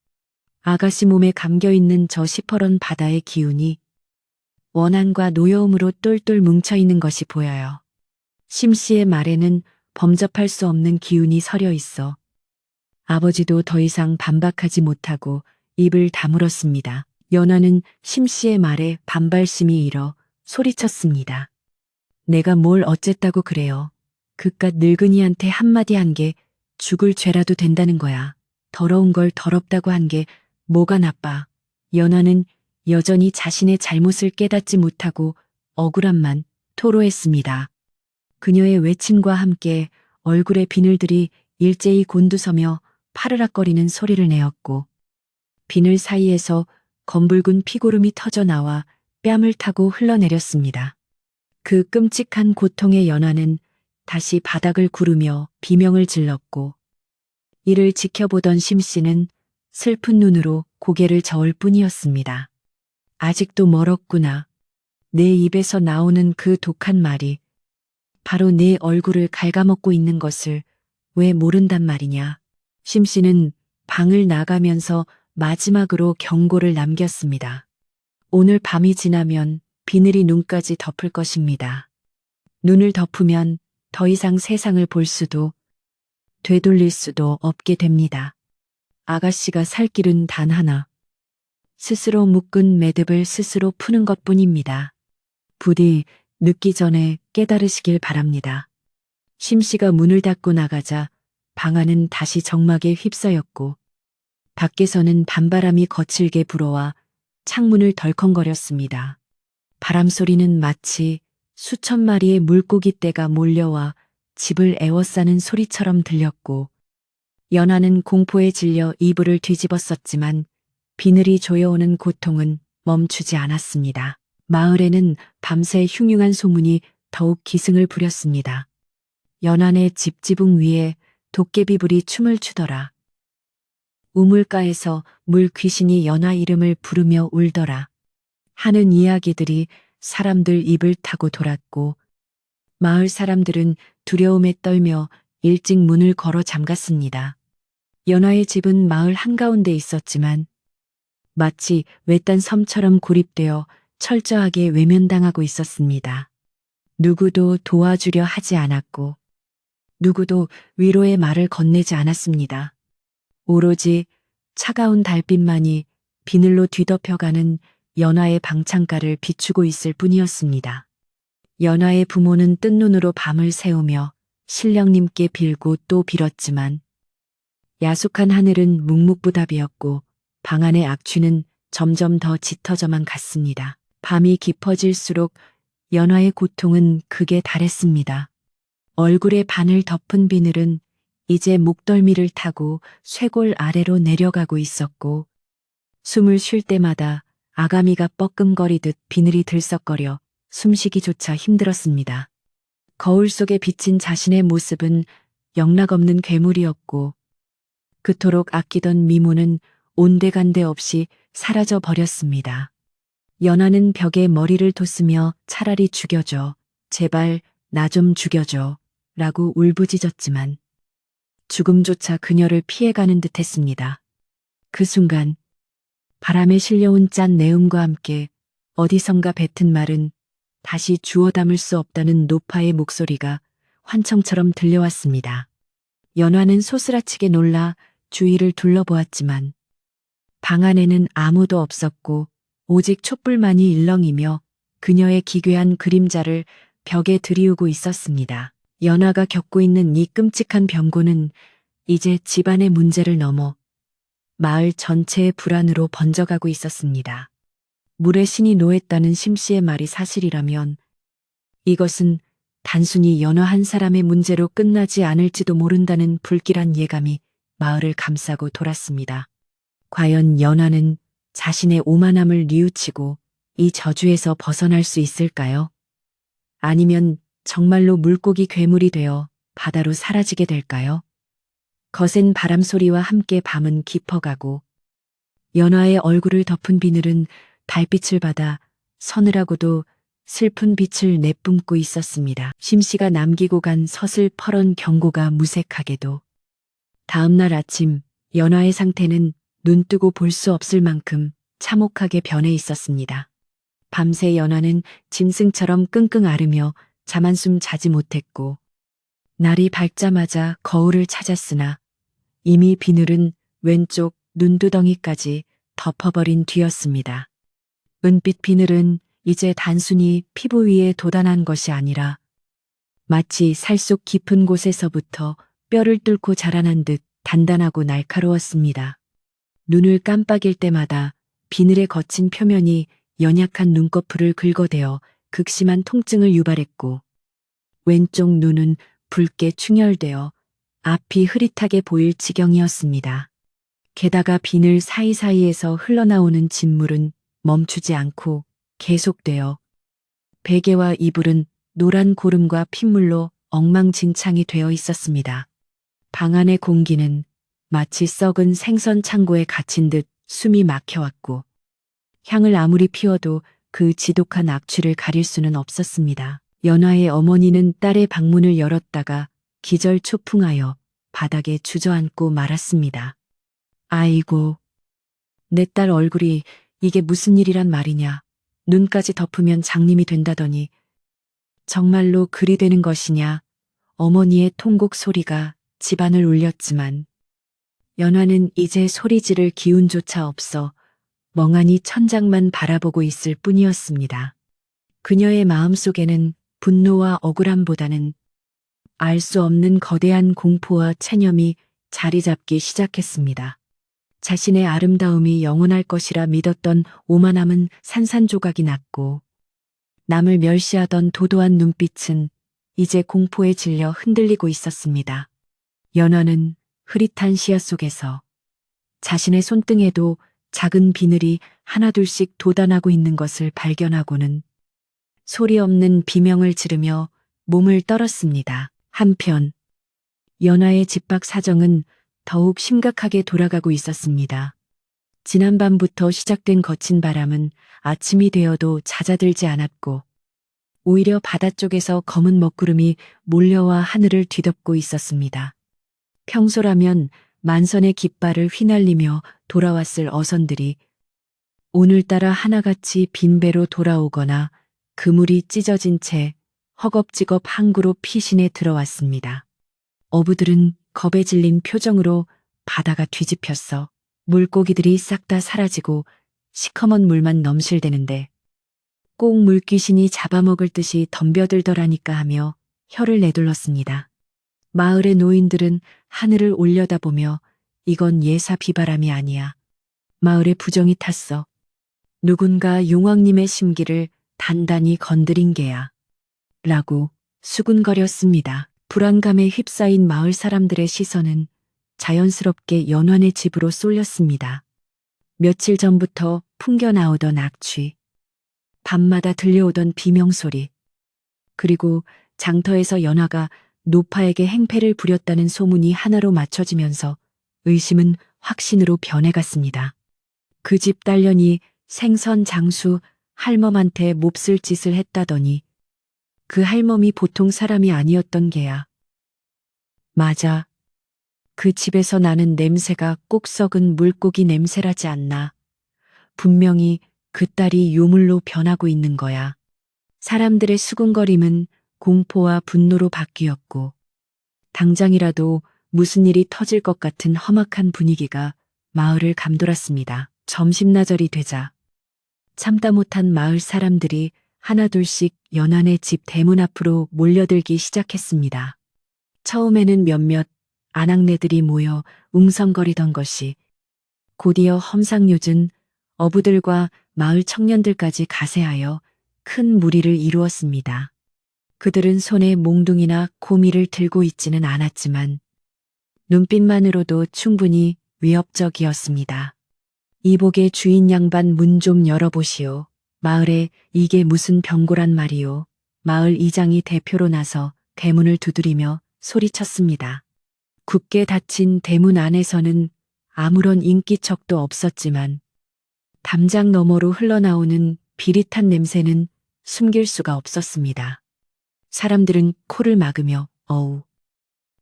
아가씨 몸에 감겨있는 저 시퍼런 바다의 기운이 원한과 노여움으로 똘똘 뭉쳐있는 것이 보여요. 심씨의 말에는 범접할 수 없는 기운이 서려 있어 아버지도 더 이상 반박하지 못하고 입을 다물었습니다. 연화는 심씨의 말에 반발심이 일어 소리쳤습니다. 내가 뭘 어쨌다고 그래요. 그깟 늙은이한테 한마디 한 게 죽을 죄라도 된다는 거야. 더러운 걸 더럽다고 한 게 뭐가 나빠. 연화는 여전히 자신의 잘못을 깨닫지 못하고 억울함만 토로했습니다. 그녀의 외침과 함께 얼굴의 비늘들이 일제히 곤두서며 파르락거리는 소리를 내었고 비늘 사이에서 검붉은 피고름이 터져 나와 뺨을 타고 흘러내렸습니다. 그 끔찍한 고통의 연하는 다시 바닥을 구르며 비명을 질렀고 이를 지켜보던 심씨는 슬픈 눈으로 고개를 저을 뿐이었습니다. 아직도 멀었구나. 내 입에서 나오는 그 독한 말이 바로 내 얼굴을 갉아먹고 있는 것을 왜 모른단 말이냐. 심씨는 방을 나가면서 마지막으로 경고를 남겼습니다. 오늘 밤이 지나면 비늘이 눈까지 덮을 것입니다. 눈을 덮으면 더 이상 세상을 볼 수도 되돌릴 수도 없게 됩니다. 아가씨가 살 길은 단 하나. 스스로 묶은 매듭을 스스로 푸는 것뿐입니다. 부디 늦기 전에 깨달으시길 바랍니다. 심씨가 문을 닫고 나가자 방 안은 다시 정막에 휩싸였고 밖에서는 밤바람이 거칠게 불어와 창문을 덜컹거렸습니다. 바람 소리는 마치 수천 마리의 물고기 떼가 몰려와 집을 에워싸는 소리처럼 들렸고 연하는 공포에 질려 이불을 뒤집었었지만 비늘이 조여오는 고통은 멈추지 않았습니다. 마을에는 밤새 흉흉한 소문이 더욱 기승을 부렸습니다. 연안의 집 지붕 위에 도깨비불이 춤을 추더라. 우물가에서 물 귀신이 연하 이름을 부르며 울더라. 하는 이야기들이 사람들 입을 타고 돌았고 마을 사람들은 두려움에 떨며 일찍 문을 걸어 잠갔습니다. 연하의 집은 마을 한가운데 있었지만 마치 외딴 섬처럼 고립되어 철저하게 외면당하고 있었습니다. 누구도 도와주려 하지 않았고 누구도 위로의 말을 건네지 않았습니다. 오로지 차가운 달빛만이 비늘로 뒤덮여가는 연하의 방창가를 비추고 있을 뿐이었습니다. 연하의 부모는 뜬 눈으로 밤을 새우며 신령님께 빌고 또 빌었지만 야속한 하늘은 묵묵부답이었고 방 안의 악취는 점점 더 짙어져만 갔습니다. 밤이 깊어질수록 연하의 고통은 극에 달했습니다. 얼굴의 반을 덮은 비늘은 이제 목덜미를 타고 쇄골 아래로 내려가고 있었고 숨을 쉴 때마다 아가미가 뻐끔거리듯 비늘이 들썩거려 숨쉬기조차 힘들었습니다. 거울 속에 비친 자신의 모습은 영락없는 괴물이었고 그토록 아끼던 미모는 온데간데 없이 사라져 버렸습니다. 연하는 벽에 머리를 돋으며 차라리 죽여줘, 제발 나 좀 죽여줘 라고 울부짖었지만 죽음조차 그녀를 피해가는 듯 했습니다. 그 순간 바람에 실려온 짠 내음과 함께 어디선가 뱉은 말은 다시 주워 담을 수 없다는 노파의 목소리가 환청처럼 들려왔습니다. 연화는 소스라치게 놀라 주위를 둘러보았지만 방 안에는 아무도 없었고 오직 촛불만이 일렁이며 그녀의 기괴한 그림자를 벽에 들이우고 있었습니다. 연화가 겪고 있는 이 끔찍한 병고는 이제 집안의 문제를 넘어 마을 전체의 불안으로 번져가고 있었습니다. 물의 신이 노했다는 심씨의 말이 사실이라면 이것은 단순히 연화 한 사람의 문제로 끝나지 않을지도 모른다는 불길한 예감이 마을을 감싸고 돌았습니다. 과연 연화는 자신의 오만함을 뉘우치고 이 저주에서 벗어날 수 있을까요? 아니면 정말로 물고기 괴물이 되어 바다로 사라지게 될까요? 거센 바람 소리와 함께 밤은 깊어가고 연화의 얼굴을 덮은 비늘은 달빛을 받아 서늘하고도 슬픈 빛을 내뿜고 있었습니다. 심씨가 남기고 간 서슬퍼런 경고가 무색하게도 다음날 아침 연화의 상태는 눈뜨고 볼 수 없을 만큼 참혹하게 변해 있었습니다. 밤새 연화는 짐승처럼 끙끙 앓으며 잠 한숨 자지 못했고 날이 밝자마자 거울을 찾았으나 이미 비늘은 왼쪽 눈두덩이까지 덮어버린 뒤였습니다. 은빛 비늘은 이제 단순히 피부 위에 돋아난 것이 아니라 마치 살 속 깊은 곳에서부터 뼈를 뚫고 자라난 듯 단단하고 날카로웠습니다. 눈을 깜빡일 때마다 비늘의 거친 표면이 연약한 눈꺼풀을 긁어대어 극심한 통증을 유발했고 왼쪽 눈은 붉게 충혈되어 앞이 흐릿하게 보일 지경이었습니다. 게다가 비늘 사이사이에서 흘러나오는 진물은 멈추지 않고 계속되어 베개와 이불은 노란 고름과 핏물로 엉망진창이 되어 있었습니다. 방 안의 공기는 마치 썩은 생선 창고에 갇힌 듯 숨이 막혀왔고 향을 아무리 피워도 그 지독한 악취를 가릴 수는 없었습니다. 연화의 어머니는 딸의 방문을 열었다가 기절초풍하여 바닥에 주저앉고 말았습니다. 아이고, 내 딸 얼굴이 이게 무슨 일이란 말이냐. 눈까지 덮으면 장님이 된다더니 정말로 그리 되는 것이냐. 어머니의 통곡 소리가 집안을 울렸지만 연화는 이제 소리 지를 기운조차 없어 멍하니 천장만 바라보고 있을 뿐이었습니다. 그녀의 마음속에는 분노와 억울함보다는 알 수 없는 거대한 공포와 체념이 자리 잡기 시작했습니다. 자신의 아름다움이 영원할 것이라 믿었던 오만함은 산산조각이 났고 남을 멸시하던 도도한 눈빛은 이제 공포에 질려 흔들리고 있었습니다. 연화는 흐릿한 시야 속에서 자신의 손등에도 작은 비늘이 하나둘씩 돋아나고 있는 것을 발견하고는 소리 없는 비명을 지르며 몸을 떨었습니다. 한편 연화의 집 밖 사정은 더욱 심각하게 돌아가고 있었습니다. 지난밤부터 시작된 거친 바람은 아침이 되어도 잦아들지 않았고 오히려 바다 쪽에서 검은 먹구름이 몰려와 하늘을 뒤덮고 있었습니다. 평소라면 만선의 깃발을 휘날리며 돌아왔을 어선들이 오늘따라 하나같이 빈배로 돌아오거나 그물이 찢어진 채 허겁지겁 항구로 피신해 들어왔습니다. 어부들은 겁에 질린 표정으로 바다가 뒤집혔어 물고기들이 싹 다 사라지고 시커먼 물만 넘실대는데 꼭 물귀신이 잡아먹을 듯이 덤벼들더라니까 하며 혀를 내둘렀습니다. 마을의 노인들은 하늘을 올려다보며 이건 예사 비바람이 아니야. 마을에 부정이 탔어. 누군가 용왕님의 심기를 단단히 건드린 게야. 라고 수군거렸습니다. 불안감에 휩싸인 마을 사람들의 시선은 자연스럽게 연환의 집으로 쏠렸습니다. 며칠 전부터 풍겨나오던 악취, 밤마다 들려오던 비명소리, 그리고 장터에서 연화가 노파에게 행패를 부렸다는 소문이 하나로 맞춰지면서 의심은 확신으로 변해갔습니다. 그 집 딸년이 생선 장수 할멈한테 몹쓸 짓을 했다더니 그 할멈이 보통 사람이 아니었던 게야. 맞아. 그 집에서 나는 냄새가 꼭 썩은 물고기 냄새라지 않나. 분명히 그 딸이 요물로 변하고 있는 거야. 사람들의 수군거림은 공포와 분노로 바뀌었고 당장이라도 무슨 일이 터질 것 같은 험악한 분위기가 마을을 감돌았습니다. 점심나절이 되자 참다 못한 마을 사람들이 하나둘씩 연안의 집 대문 앞으로 몰려들기 시작했습니다. 처음에는 몇몇 아낙네들이 모여 웅성거리던 것이 곧이어 험상궂은 어부들과 마을 청년들까지 가세하여 큰 무리를 이루었습니다. 그들은 손에 몽둥이나 고미를 들고 있지는 않았지만 눈빛만으로도 충분히 위협적이었습니다. 이복의 주인 양반 문 좀 열어보시오. 마을에 이게 무슨 병고란 말이오. 마을 이장이 대표로 나서 대문을 두드리며 소리쳤습니다. 굳게 닫힌 대문 안에서는 아무런 인기척도 없었지만 담장 너머로 흘러나오는 비릿한 냄새는 숨길 수가 없었습니다. 사람들은 코를 막으며 어우,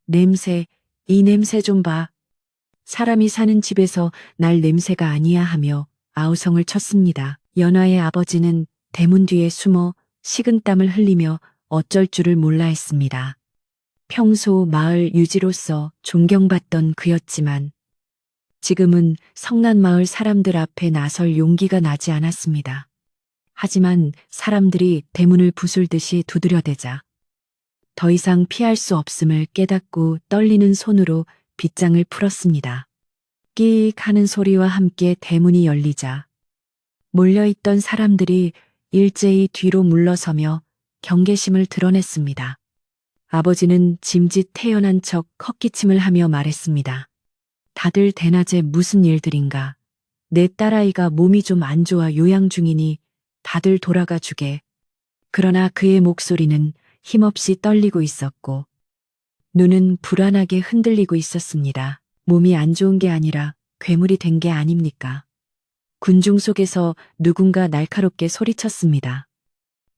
냄새, 이 냄새 좀 봐. 사람이 사는 집에서 날 냄새가 아니야 하며 아우성을 쳤습니다. 연화의 아버지는 대문 뒤에 숨어 식은땀을 흘리며 어쩔 줄을 몰라 했습니다. 평소 마을 유지로서 존경받던 그였지만 지금은 성난 마을 사람들 앞에 나설 용기가 나지 않았습니다. 하지만 사람들이 대문을 부술듯이 두드려대자 더 이상 피할 수 없음을 깨닫고 떨리는 손으로 빗장을 풀었습니다. 끼익 하는 소리와 함께 대문이 열리자 몰려있던 사람들이 일제히 뒤로 물러서며 경계심을 드러냈습니다. 아버지는 짐짓 태연한 척 헛기침을 하며 말했습니다. 다들 대낮에 무슨 일들인가. 내 딸아이가 몸이 좀 안 좋아 요양 중이니 다들 돌아가 주게. 그러나 그의 목소리는 힘없이 떨리고 있었고, 눈은 불안하게 흔들리고 있었습니다. 몸이 안 좋은 게 아니라 괴물이 된 게 아닙니까? 군중 속에서 누군가 날카롭게 소리쳤습니다.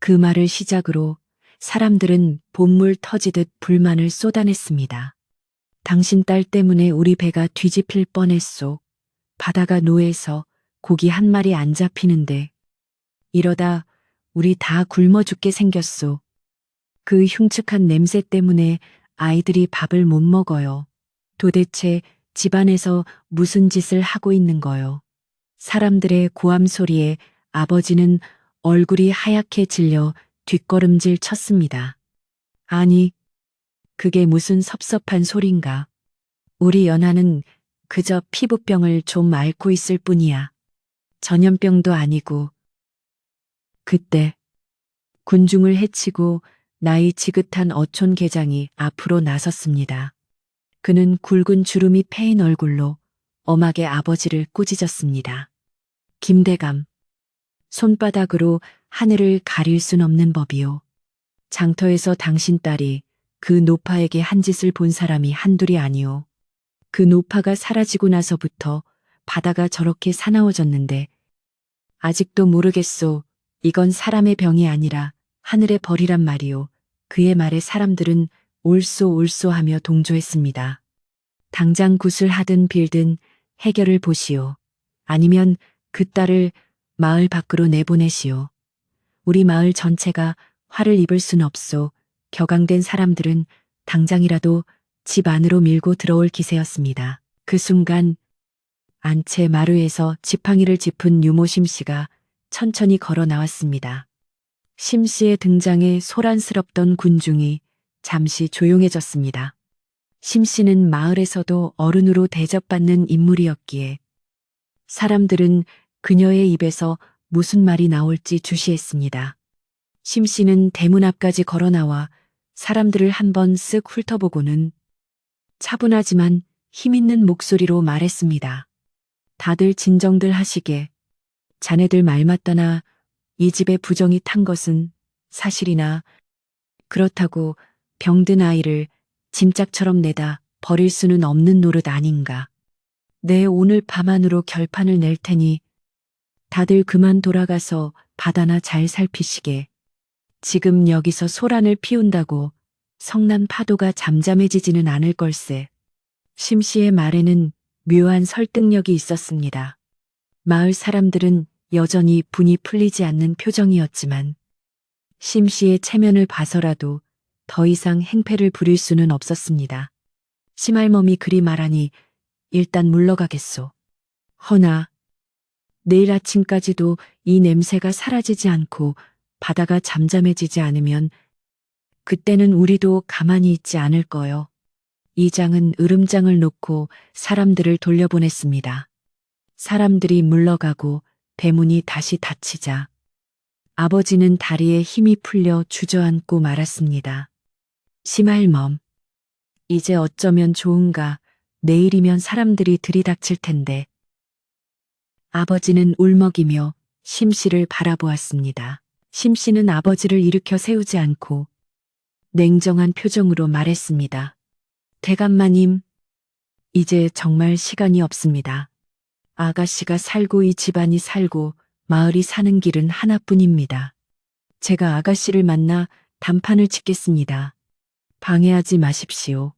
그 말을 시작으로 사람들은 본물 터지듯 불만을 쏟아냈습니다. 당신 딸 때문에 우리 배가 뒤집힐 뻔했소. 바다가 노해서 고기 한 마리 안 잡히는데 이러다 우리 다 굶어 죽게 생겼소. 그 흉측한 냄새 때문에 아이들이 밥을 못 먹어요. 도대체 집안에서 무슨 짓을 하고 있는 거요? 사람들의 고함 소리에 아버지는 얼굴이 하얗게 질려 뒷걸음질 쳤습니다. 아니, 그게 무슨 섭섭한 소린가. 우리 연하는 그저 피부병을 좀 앓고 있을 뿐이야. 전염병도 아니고. 그때 군중을 해치고 나이 지긋한 어촌 계장이 앞으로 나섰습니다. 그는 굵은 주름이 패인 얼굴로 엄하게 아버지를 꾸짖었습니다. 김대감, 손바닥으로 하늘을 가릴 순 없는 법이요. 장터에서 당신 딸이 그 노파에게 한 짓을 본 사람이 한둘이 아니오. 그 노파가 사라지고 나서부터 바다가 저렇게 사나워졌는데 아직도 모르겠소. 이건 사람의 병이 아니라 하늘의 벌이란 말이오. 그의 말에 사람들은 옳소 하며 동조했습니다. 당장 굿을 하든 빌든 해결을 보시오. 아니면 그 딸을 마을 밖으로 내보내시오. 우리 마을 전체가 화를 입을 순 없소. 격앙된 사람들은 당장이라도 집 안으로 밀고 들어올 기세였습니다. 그 순간 안채 마루에서 지팡이를 짚은 유모 심씨가 천천히 걸어 나왔습니다. 심씨의 등장에 소란스럽던 군중이 잠시 조용해졌습니다. 심씨는 마을에서도 어른으로 대접받는 인물이었기에 사람들은 그녀의 입에서 무슨 말이 나올지 주시했습니다. 심씨는 대문 앞까지 걸어 나와 사람들을 한번 쓱 훑어보고는 차분하지만 힘있는 목소리로 말했습니다. 다들 진정들 하시게. 자네들 말 맞다나 이 집에 부정이 탄 것은 사실이나 그렇다고 병든 아이를 짐짝처럼 내다 버릴 수는 없는 노릇 아닌가. 내 오늘 밤 안으로 결판을 낼 테니 다들 그만 돌아가서 바다나 잘 살피시게. 지금 여기서 소란을 피운다고 성난 파도가 잠잠해지지는 않을 걸세. 심씨의 말에는 묘한 설득력이 있었습니다. 마을 사람들은 여전히 분이 풀리지 않는 표정이었지만 심씨의 체면을 봐서라도 더 이상 행패를 부릴 수는 없었습니다. 심할멈이 그리 말하니 일단 물러가겠소. 허나 내일 아침까지도 이 냄새가 사라지지 않고 바다가 잠잠해지지 않으면 그때는 우리도 가만히 있지 않을 거요. 이장은 으름장을 놓고 사람들을 돌려보냈습니다. 사람들이 물러가고 대문이 다시 닫히자 아버지는 다리에 힘이 풀려 주저앉고 말았습니다. 심할멈, 이제 어쩌면 좋은가. 내일이면 사람들이 들이닥칠 텐데. 아버지는 울먹이며 심씨를 바라보았습니다. 심씨는 아버지를 일으켜 세우지 않고 냉정한 표정으로 말했습니다. 대감마님, 이제 정말 시간이 없습니다. 아가씨가 살고 이 집안이 살고 마을이 사는 길은 하나뿐입니다. 제가 아가씨를 만나 단판을 짓겠습니다. 방해하지 마십시오.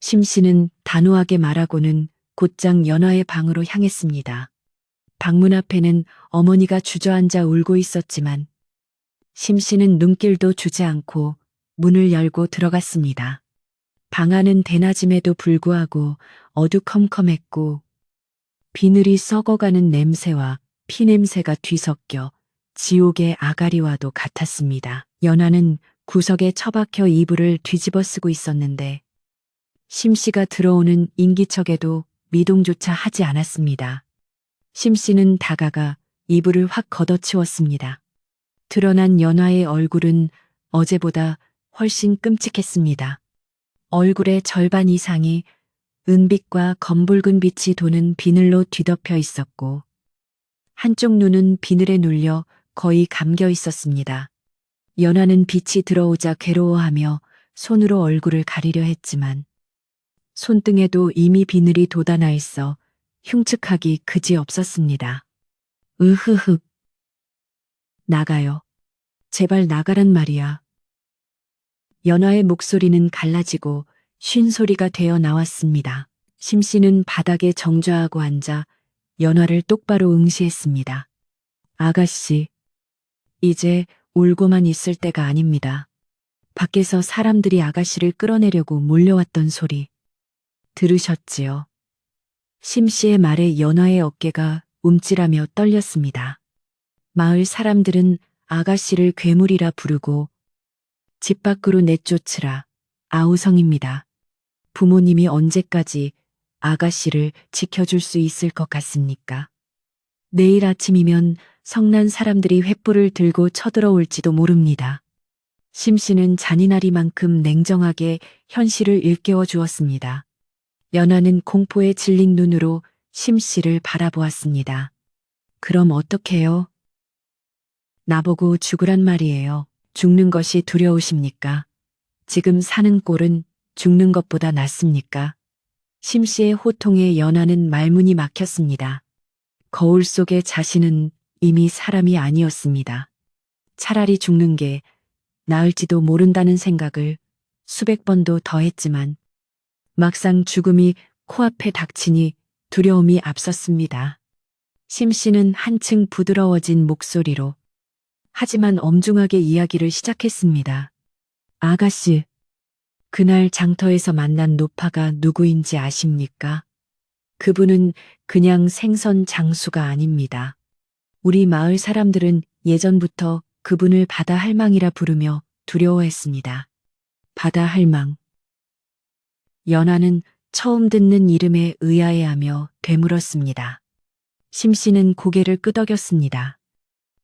심씨는 단호하게 말하고는 곧장 연화의 방으로 향했습니다. 방문 앞에는 어머니가 주저앉아 울고 있었지만 심씨는 눈길도 주지 않고 문을 열고 들어갔습니다. 방 안은 대낮임에도 불구하고 어두컴컴했고 비늘이 썩어가는 냄새와 피냄새가 뒤섞여 지옥의 아가리와도 같았습니다. 연화는 구석에 처박혀 이불을 뒤집어 쓰고 있었는데 심씨가 들어오는 인기척에도 미동조차 하지 않았습니다. 심씨는 다가가 이불을 확 걷어치웠습니다. 드러난 연화의 얼굴은 어제보다 훨씬 끔찍했습니다. 얼굴의 절반 이상이 은빛과 검붉은 빛이 도는 비늘로 뒤덮여 있었고 한쪽 눈은 비늘에 눌려 거의 감겨 있었습니다. 연하는 빛이 들어오자 괴로워하며 손으로 얼굴을 가리려 했지만 손등에도 이미 비늘이 돋아나 있어 흉측하기 그지없었습니다. 으흐흑. 나가요. 제발 나가란 말이야. 연화의 목소리는 갈라지고 쉰 소리가 되어 나왔습니다. 심씨는 바닥에 정좌하고 앉아 연화를 똑바로 응시했습니다. 아가씨, 이제 울고만 있을 때가 아닙니다. 밖에서 사람들이 아가씨를 끌어내려고 몰려왔던 소리 들으셨지요? 심씨의 말에 연화의 어깨가 움찔하며 떨렸습니다. 마을 사람들은 아가씨를 괴물이라 부르고 집 밖으로 내쫓으라 아우성입니다. 부모님이 언제까지 아가씨를 지켜줄 수 있을 것 같습니까? 내일 아침이면 성난 사람들이 횃불을 들고 쳐들어올지도 모릅니다. 심씨는 잔인하리만큼 냉정하게 현실을 일깨워 주었습니다. 연하는 공포에 질린 눈으로 심씨를 바라보았습니다. 그럼 어떡해요? 나보고 죽으란 말이에요. 죽는 것이 두려우십니까? 지금 사는 꼴은 죽는 것보다 낫습니까? 심씨의 호통에 연하는 말문이 막혔습니다. 거울 속의 자신은 이미 사람이 아니었습니다. 차라리 죽는 게 나을지도 모른다는 생각을 수백 번도 더 했지만 막상 죽음이 코앞에 닥치니 두려움이 앞섰습니다. 심씨는 한층 부드러워진 목소리로 하지만 엄중하게 이야기를 시작했습니다. 아가씨, 그날 장터에서 만난 노파가 누구인지 아십니까? 그분은 그냥 생선 장수가 아닙니다. 우리 마을 사람들은 예전부터 그분을 바다 할망이라 부르며 두려워했습니다. 바다 할망. 연하는 처음 듣는 이름에 의아해하며 되물었습니다. 심씨는 고개를 끄덕였습니다.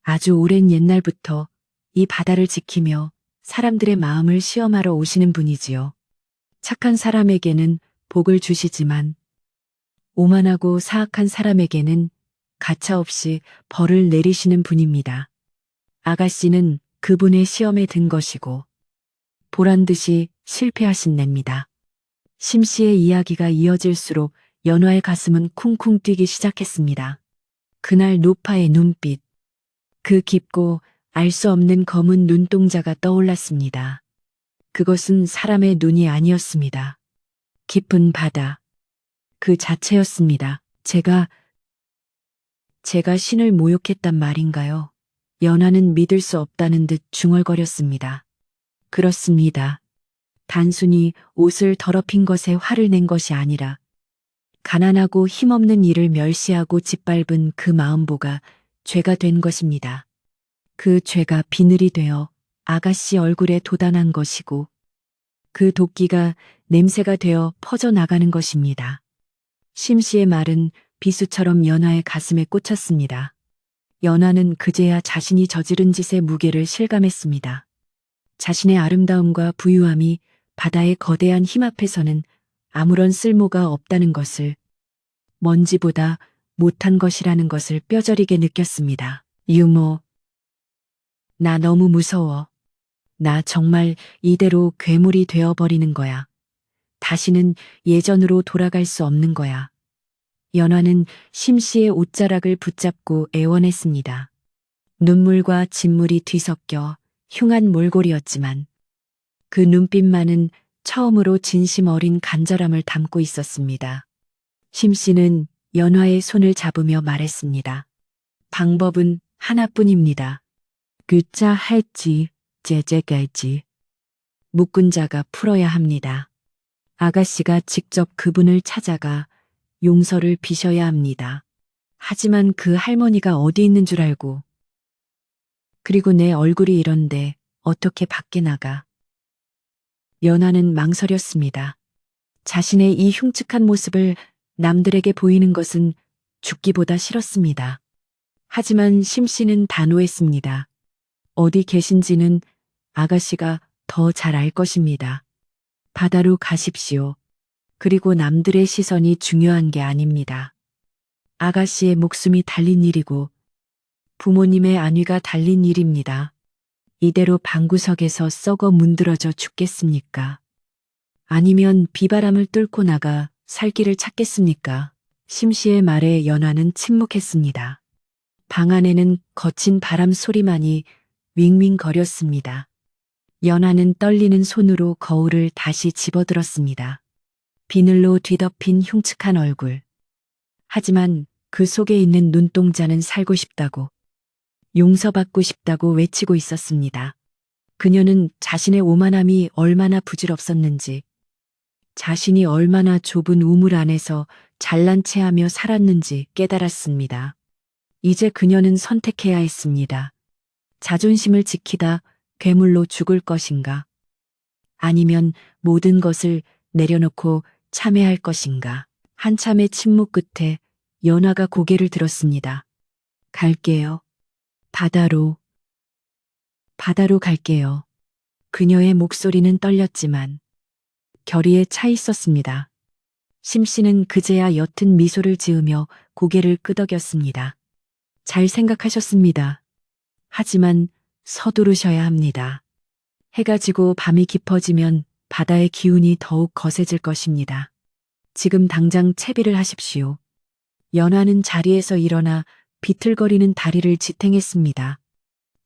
아주 오랜 옛날부터 이 바다를 지키며 사람들의 마음을 시험하러 오시는 분이지요. 착한 사람에게는 복을 주시지만 오만하고 사악한 사람에게는 가차없이 벌을 내리시는 분입니다. 아가씨는 그분의 시험에 든 것이고 보란듯이 실패하신 냅니다. 심씨의 이야기가 이어질수록 연화의 가슴은 쿵쿵 뛰기 시작했습니다. 그날 노파의 눈빛, 그 깊고 알 수 없는 검은 눈동자가 떠올랐습니다. 그것은 사람의 눈이 아니었습니다. 깊은 바다, 그 자체였습니다. 제가 신을 모욕했단 말인가요? 연하는 믿을 수 없다는 듯 중얼거렸습니다. 그렇습니다. 단순히 옷을 더럽힌 것에 화를 낸 것이 아니라 가난하고 힘없는 이를 멸시하고 짓밟은 그 마음보가 죄가 된 것입니다. 그 죄가 비늘이 되어 아가씨 얼굴에 돋아난 것이고 그 도끼가 냄새가 되어 퍼져나가는 것입니다. 심씨의 말은 비수처럼 연하의 가슴에 꽂혔습니다. 연하는 그제야 자신이 저지른 짓의 무게를 실감했습니다. 자신의 아름다움과 부유함이 바다의 거대한 힘 앞에서는 아무런 쓸모가 없다는 것을, 먼지보다 못한 것이라는 것을 뼈저리게 느꼈습니다. 유모, 나 너무 무서워. 나 정말 이대로 괴물이 되어버리는 거야. 다시는 예전으로 돌아갈 수 없는 거야. 연화는 심씨의 옷자락을 붙잡고 애원했습니다. 눈물과 진물이 뒤섞여 흉한 몰골이었지만 그 눈빛만은 처음으로 진심 어린 간절함을 담고 있었습니다. 심씨는 연화의 손을 잡으며 말했습니다. 방법은 하나뿐입니다. 그자 할지, 제재갈지. 묶은 자가 풀어야 합니다. 아가씨가 직접 그분을 찾아가 용서를 비셔야 합니다. 하지만 그 할머니가 어디 있는 줄 알고. 그리고 내 얼굴이 이런데 어떻게 밖에 나가. 연하는 망설였습니다. 자신의 이 흉측한 모습을 남들에게 보이는 것은 죽기보다 싫었습니다. 하지만 심씨는 단호했습니다. 어디 계신지는 아가씨가 더 잘 알 것입니다. 바다로 가십시오. 그리고 남들의 시선이 중요한 게 아닙니다. 아가씨의 목숨이 달린 일이고 부모님의 안위가 달린 일입니다. 이대로 방구석에서 썩어 문드러져 죽겠습니까? 아니면 비바람을 뚫고 나가 살 길을 찾겠습니까? 심씨의 말에 연화는 침묵했습니다. 방 안에는 거친 바람 소리만이 윙윙거렸습니다. 연화는 떨리는 손으로 거울을 다시 집어들었습니다. 비늘로 뒤덮인 흉측한 얼굴. 하지만 그 속에 있는 눈동자는 살고 싶다고, 용서받고 싶다고 외치고 있었습니다. 그녀는 자신의 오만함이 얼마나 부질없었는지, 자신이 얼마나 좁은 우물 안에서 잘난 체하며 살았는지 깨달았습니다. 이제 그녀는 선택해야 했습니다. 자존심을 지키다 괴물로 죽을 것인가? 아니면 모든 것을 내려놓고 참회할 것인가? 한참의 침묵 끝에 연화가 고개를 들었습니다. 갈게요. 바다로 갈게요. 그녀의 목소리는 떨렸지만 결의에 차 있었습니다. 심씨는 그제야 옅은 미소를 지으며 고개를 끄덕였습니다. 잘 생각하셨습니다. 하지만 서두르셔야 합니다. 해가 지고 밤이 깊어지면 바다의 기운이 더욱 거세질 것입니다. 지금 당장 채비를 하십시오. 연화는 자리에서 일어나 비틀거리는 다리를 지탱했습니다.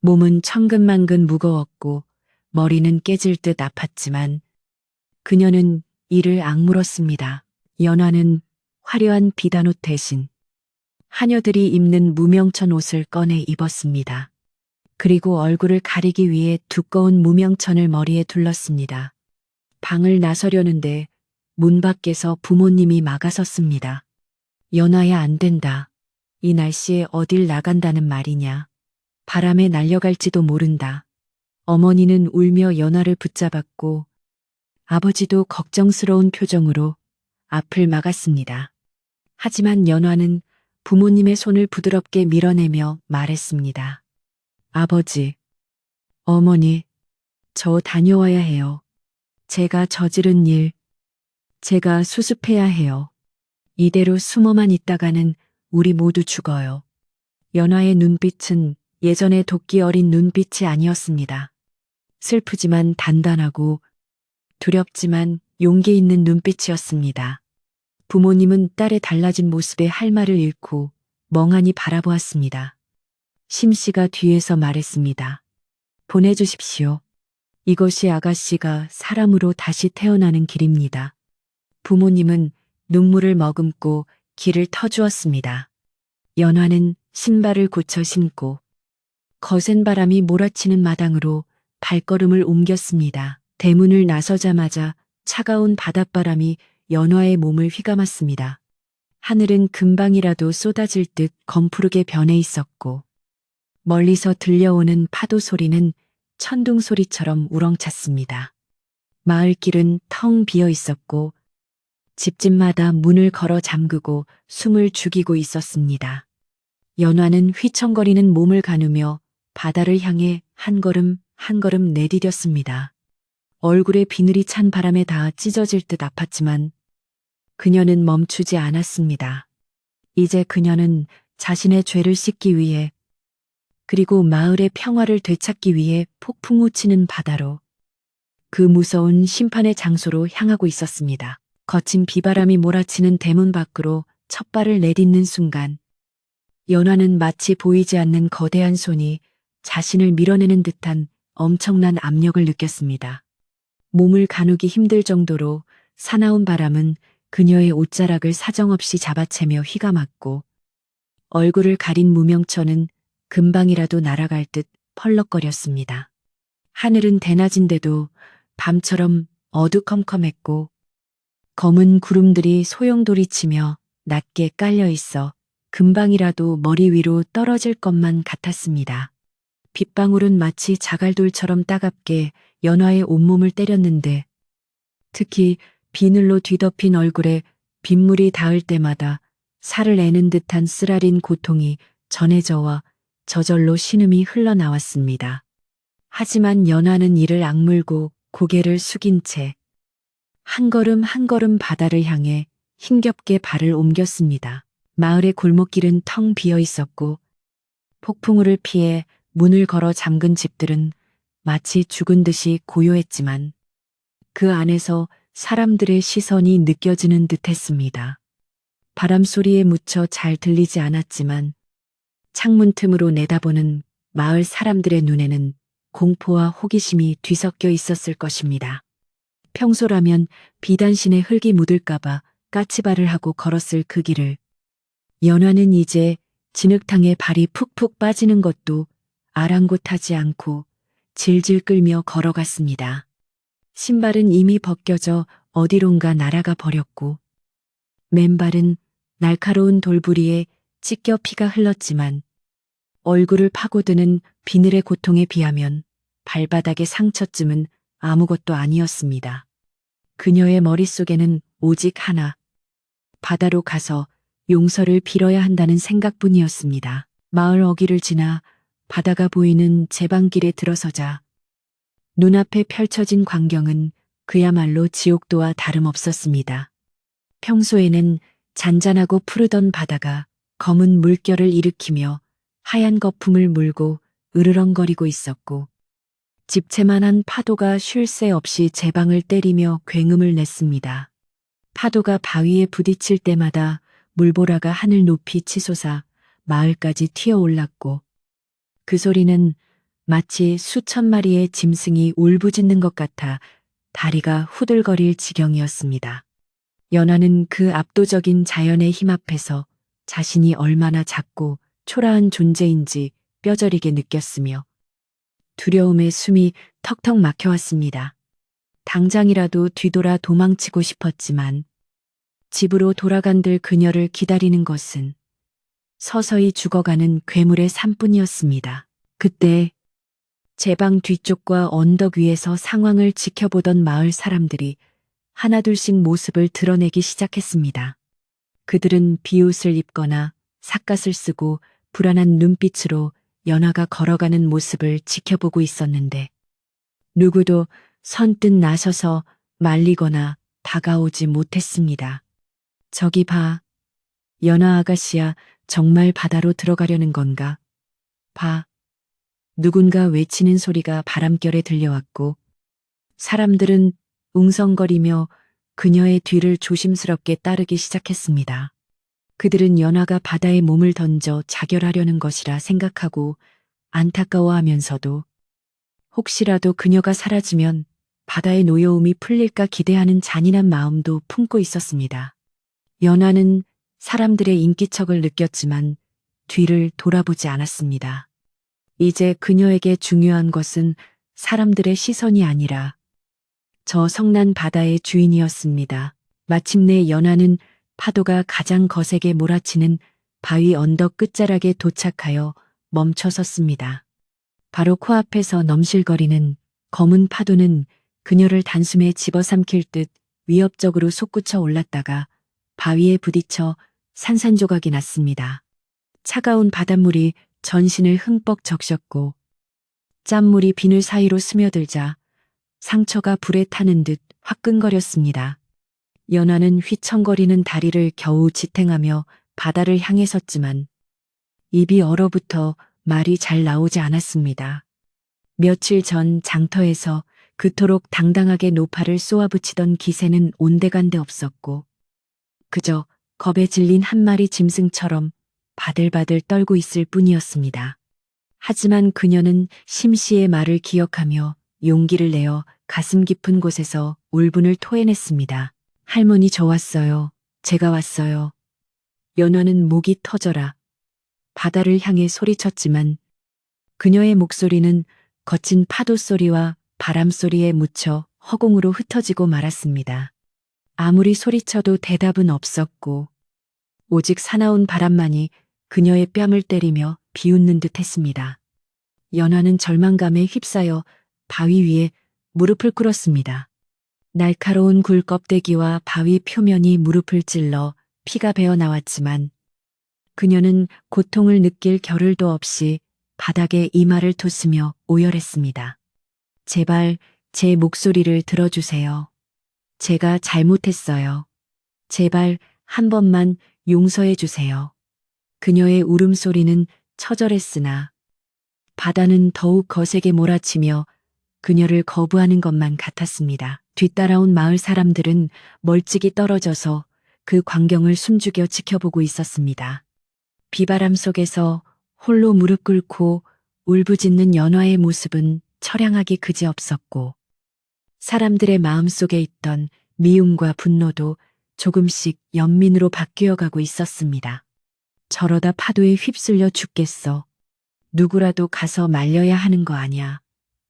몸은 천근만근 무거웠고 머리는 깨질 듯 아팠지만 그녀는 이를 악물었습니다. 연화는 화려한 비단옷 대신 하녀들이 입는 무명천 옷을 꺼내 입었습니다. 그리고 얼굴을 가리기 위해 두꺼운 무명천을 머리에 둘렀습니다. 방을 나서려는데 문 밖에서 부모님이 막아섰습니다. 연화야, 안 된다. 이 날씨에 어딜 나간다는 말이냐. 바람에 날려갈지도 모른다. 어머니는 울며 연화를 붙잡았고 아버지도 걱정스러운 표정으로 앞을 막았습니다. 하지만 연화는 부모님의 손을 부드럽게 밀어내며 말했습니다. 아버지, 어머니, 저 다녀와야 해요. 제가 저지른 일, 제가 수습해야 해요. 이대로 숨어만 있다가는 우리 모두 죽어요. 연화의 눈빛은 예전의 도끼 어린 눈빛이 아니었습니다. 슬프지만 단단하고 두렵지만 용기 있는 눈빛이었습니다. 부모님은 딸의 달라진 모습에 할 말을 잃고 멍하니 바라보았습니다. 심씨가 뒤에서 말했습니다. 보내주십시오. 이것이 아가씨가 사람으로 다시 태어나는 길입니다. 부모님은 눈물을 머금고 길을 터주었습니다. 연화는 신발을 고쳐 신고 거센 바람이 몰아치는 마당으로 발걸음을 옮겼습니다. 대문을 나서자마자 차가운 바닷바람이 연화의 몸을 휘감았습니다. 하늘은 금방이라도 쏟아질 듯 검푸르게 변해 있었고 멀리서 들려오는 파도 소리는 천둥 소리처럼 우렁찼습니다. 마을길은 텅 비어 있었고 집집마다 문을 걸어 잠그고 숨을 죽이고 있었습니다. 연화는 휘청거리는 몸을 가누며 바다를 향해 한 걸음 한 걸음 내디뎠습니다. 얼굴에 비늘이 찬 바람에 닿아 찢어질 듯 아팠지만 그녀는 멈추지 않았습니다. 이제 그녀는 자신의 죄를 씻기 위해 그리고 마을의 평화를 되찾기 위해 폭풍 우치는 바다로 그 무서운 심판의 장소로 향하고 있었습니다. 거친 비바람이 몰아치는 대문 밖으로 첫 발을 내딛는 순간 연화는 마치 보이지 않는 거대한 손이 자신을 밀어내는 듯한 엄청난 압력을 느꼈습니다. 몸을 가누기 힘들 정도로 사나운 바람은 그녀의 옷자락을 사정없이 잡아채며 휘감았고 얼굴을 가린 무명천은 금방이라도 날아갈 듯 펄럭거렸습니다. 하늘은 대낮인데도 밤처럼 어두컴컴했고 검은 구름들이 소용돌이치며 낮게 깔려 있어 금방이라도 머리 위로 떨어질 것만 같았습니다. 빗방울은 마치 자갈돌처럼 따갑게 연화의 온몸을 때렸는데 특히 비늘로 뒤덮인 얼굴에 빗물이 닿을 때마다 살을 애는 듯한 쓰라린 고통이 전해져와 저절로 신음이 흘러나왔습니다. 하지만 연화는 이를 악물고 고개를 숙인 채 한 걸음 한 걸음 바다를 향해 힘겹게 발을 옮겼습니다. 마을의 골목길은 텅 비어 있었고 폭풍우를 피해 문을 걸어 잠근 집들은 마치 죽은 듯이 고요했지만 그 안에서 사람들의 시선이 느껴지는 듯 했습니다. 바람 소리에 묻혀 잘 들리지 않았지만 창문 틈으로 내다보는 마을 사람들의 눈에는 공포와 호기심이 뒤섞여 있었을 것입니다. 평소라면 비단신에 흙이 묻을까봐 까치발을 하고 걸었을 그 길을 연화는 이제 진흙탕에 발이 푹푹 빠지는 것도 아랑곳하지 않고 질질 끌며 걸어갔습니다. 신발은 이미 벗겨져 어디론가 날아가 버렸고 맨발은 날카로운 돌부리에 찢겨 피가 흘렀지만 얼굴을 파고드는 비늘의 고통에 비하면 발바닥의 상처쯤은 아무것도 아니었습니다. 그녀의 머릿속에는 오직 하나, 바다로 가서 용서를 빌어야 한다는 생각뿐이었습니다. 마을 어귀를 지나 바다가 보이는 제방길에 들어서자 눈앞에 펼쳐진 광경은 그야말로 지옥도와 다름없었습니다. 평소에는 잔잔하고 푸르던 바다가 검은 물결을 일으키며 하얀 거품을 물고 으르렁거리고 있었고 집채만한 파도가 쉴 새 없이 제방을 때리며 굉음을 냈습니다. 파도가 바위에 부딪힐 때마다 물보라가 하늘 높이 치솟아 마을까지 튀어올랐고 그 소리는 마치 수천 마리의 짐승이 울부짖는 것 같아 다리가 후들거릴 지경이었습니다. 연화는 그 압도적인 자연의 힘 앞에서 자신이 얼마나 작고 초라한 존재인지 뼈저리게 느꼈으며 두려움에 숨이 턱턱 막혀왔습니다. 당장이라도 뒤돌아 도망치고 싶었지만 집으로 돌아간들 그녀를 기다리는 것은 서서히 죽어가는 괴물의 삶뿐이었습니다. 그때 제방 뒤쪽과 언덕 위에서 상황을 지켜보던 마을 사람들이 하나둘씩 모습을 드러내기 시작했습니다. 그들은 비옷을 입거나 삿갓을 쓰고 불안한 눈빛으로 연화가 걸어가는 모습을 지켜보고 있었는데 누구도 선뜻 나서서 말리거나 다가오지 못했습니다. 저기 봐. 연화 아가씨야, 정말 바다로 들어가려는 건가? 봐. 누군가 외치는 소리가 바람결에 들려왔고 사람들은 웅성거리며 그녀의 뒤를 조심스럽게 따르기 시작했습니다. 그들은 연화가 바다에 몸을 던져 자결하려는 것이라 생각하고 안타까워하면서도 혹시라도 그녀가 사라지면 바다의 노여움이 풀릴까 기대하는 잔인한 마음도 품고 있었습니다. 연화는 사람들의 인기척을 느꼈지만 뒤를 돌아보지 않았습니다. 이제 그녀에게 중요한 것은 사람들의 시선이 아니라 저 성난 바다의 주인이었습니다. 마침내 연화는 파도가 가장 거세게 몰아치는 바위 언덕 끝자락에 도착하여 멈춰섰습니다. 바로 코앞에서 넘실거리는 검은 파도는 그녀를 단숨에 집어삼킬 듯 위협적으로 솟구쳐 올랐다가 바위에 부딪혀 산산조각이 났습니다. 차가운 바닷물이 전신을 흠뻑 적셨고 짠물이 비늘 사이로 스며들자 상처가 불에 타는 듯 화끈거렸습니다. 연화는 휘청거리는 다리를 겨우 지탱하며 바다를 향해 섰지만 입이 얼어붙어 말이 잘 나오지 않았습니다. 며칠 전 장터에서 그토록 당당하게 노파를 쏘아붙이던 기세는 온데간데 없었고 그저 겁에 질린 한 마리 짐승처럼 바들바들 떨고 있을 뿐이었습니다. 하지만 그녀는 심씨의 말을 기억하며 용기를 내어 가슴 깊은 곳에서 울분을 토해냈습니다. 할머니, 저 왔어요. 제가 왔어요. 연화는 목이 터져라 바다를 향해 소리쳤지만 그녀의 목소리는 거친 파도 소리와 바람 소리에 묻혀 허공으로 흩어지고 말았습니다. 아무리 소리쳐도 대답은 없었고 오직 사나운 바람만이 그녀의 뺨을 때리며 비웃는 듯 했습니다. 연화는 절망감에 휩싸여 바위 위에 무릎을 꿇었습니다. 날카로운 굴 껍데기와 바위 표면이 무릎을 찔러 피가 배어 나왔지만 그녀는 고통을 느낄 겨를도 없이 바닥에 이마를 돋으며 오열했습니다. 제발 제 목소리를 들어주세요. 제가 잘못했어요. 제발 한 번만 용서해 주세요. 그녀의 울음소리는 처절했으나 바다는 더욱 거세게 몰아치며 그녀를 거부하는 것만 같았습니다. 뒤따라온 마을 사람들은 멀찍이 떨어져서 그 광경을 숨죽여 지켜보고 있었습니다. 비바람 속에서 홀로 무릎 꿇고 울부짖는 연화의 모습은 처량하기 그지없었고 사람들의 마음속에 있던 미움과 분노도 조금씩 연민으로 바뀌어가고 있었습니다. 저러다 파도에 휩쓸려 죽겠어. 누구라도 가서 말려야 하는 거 아냐.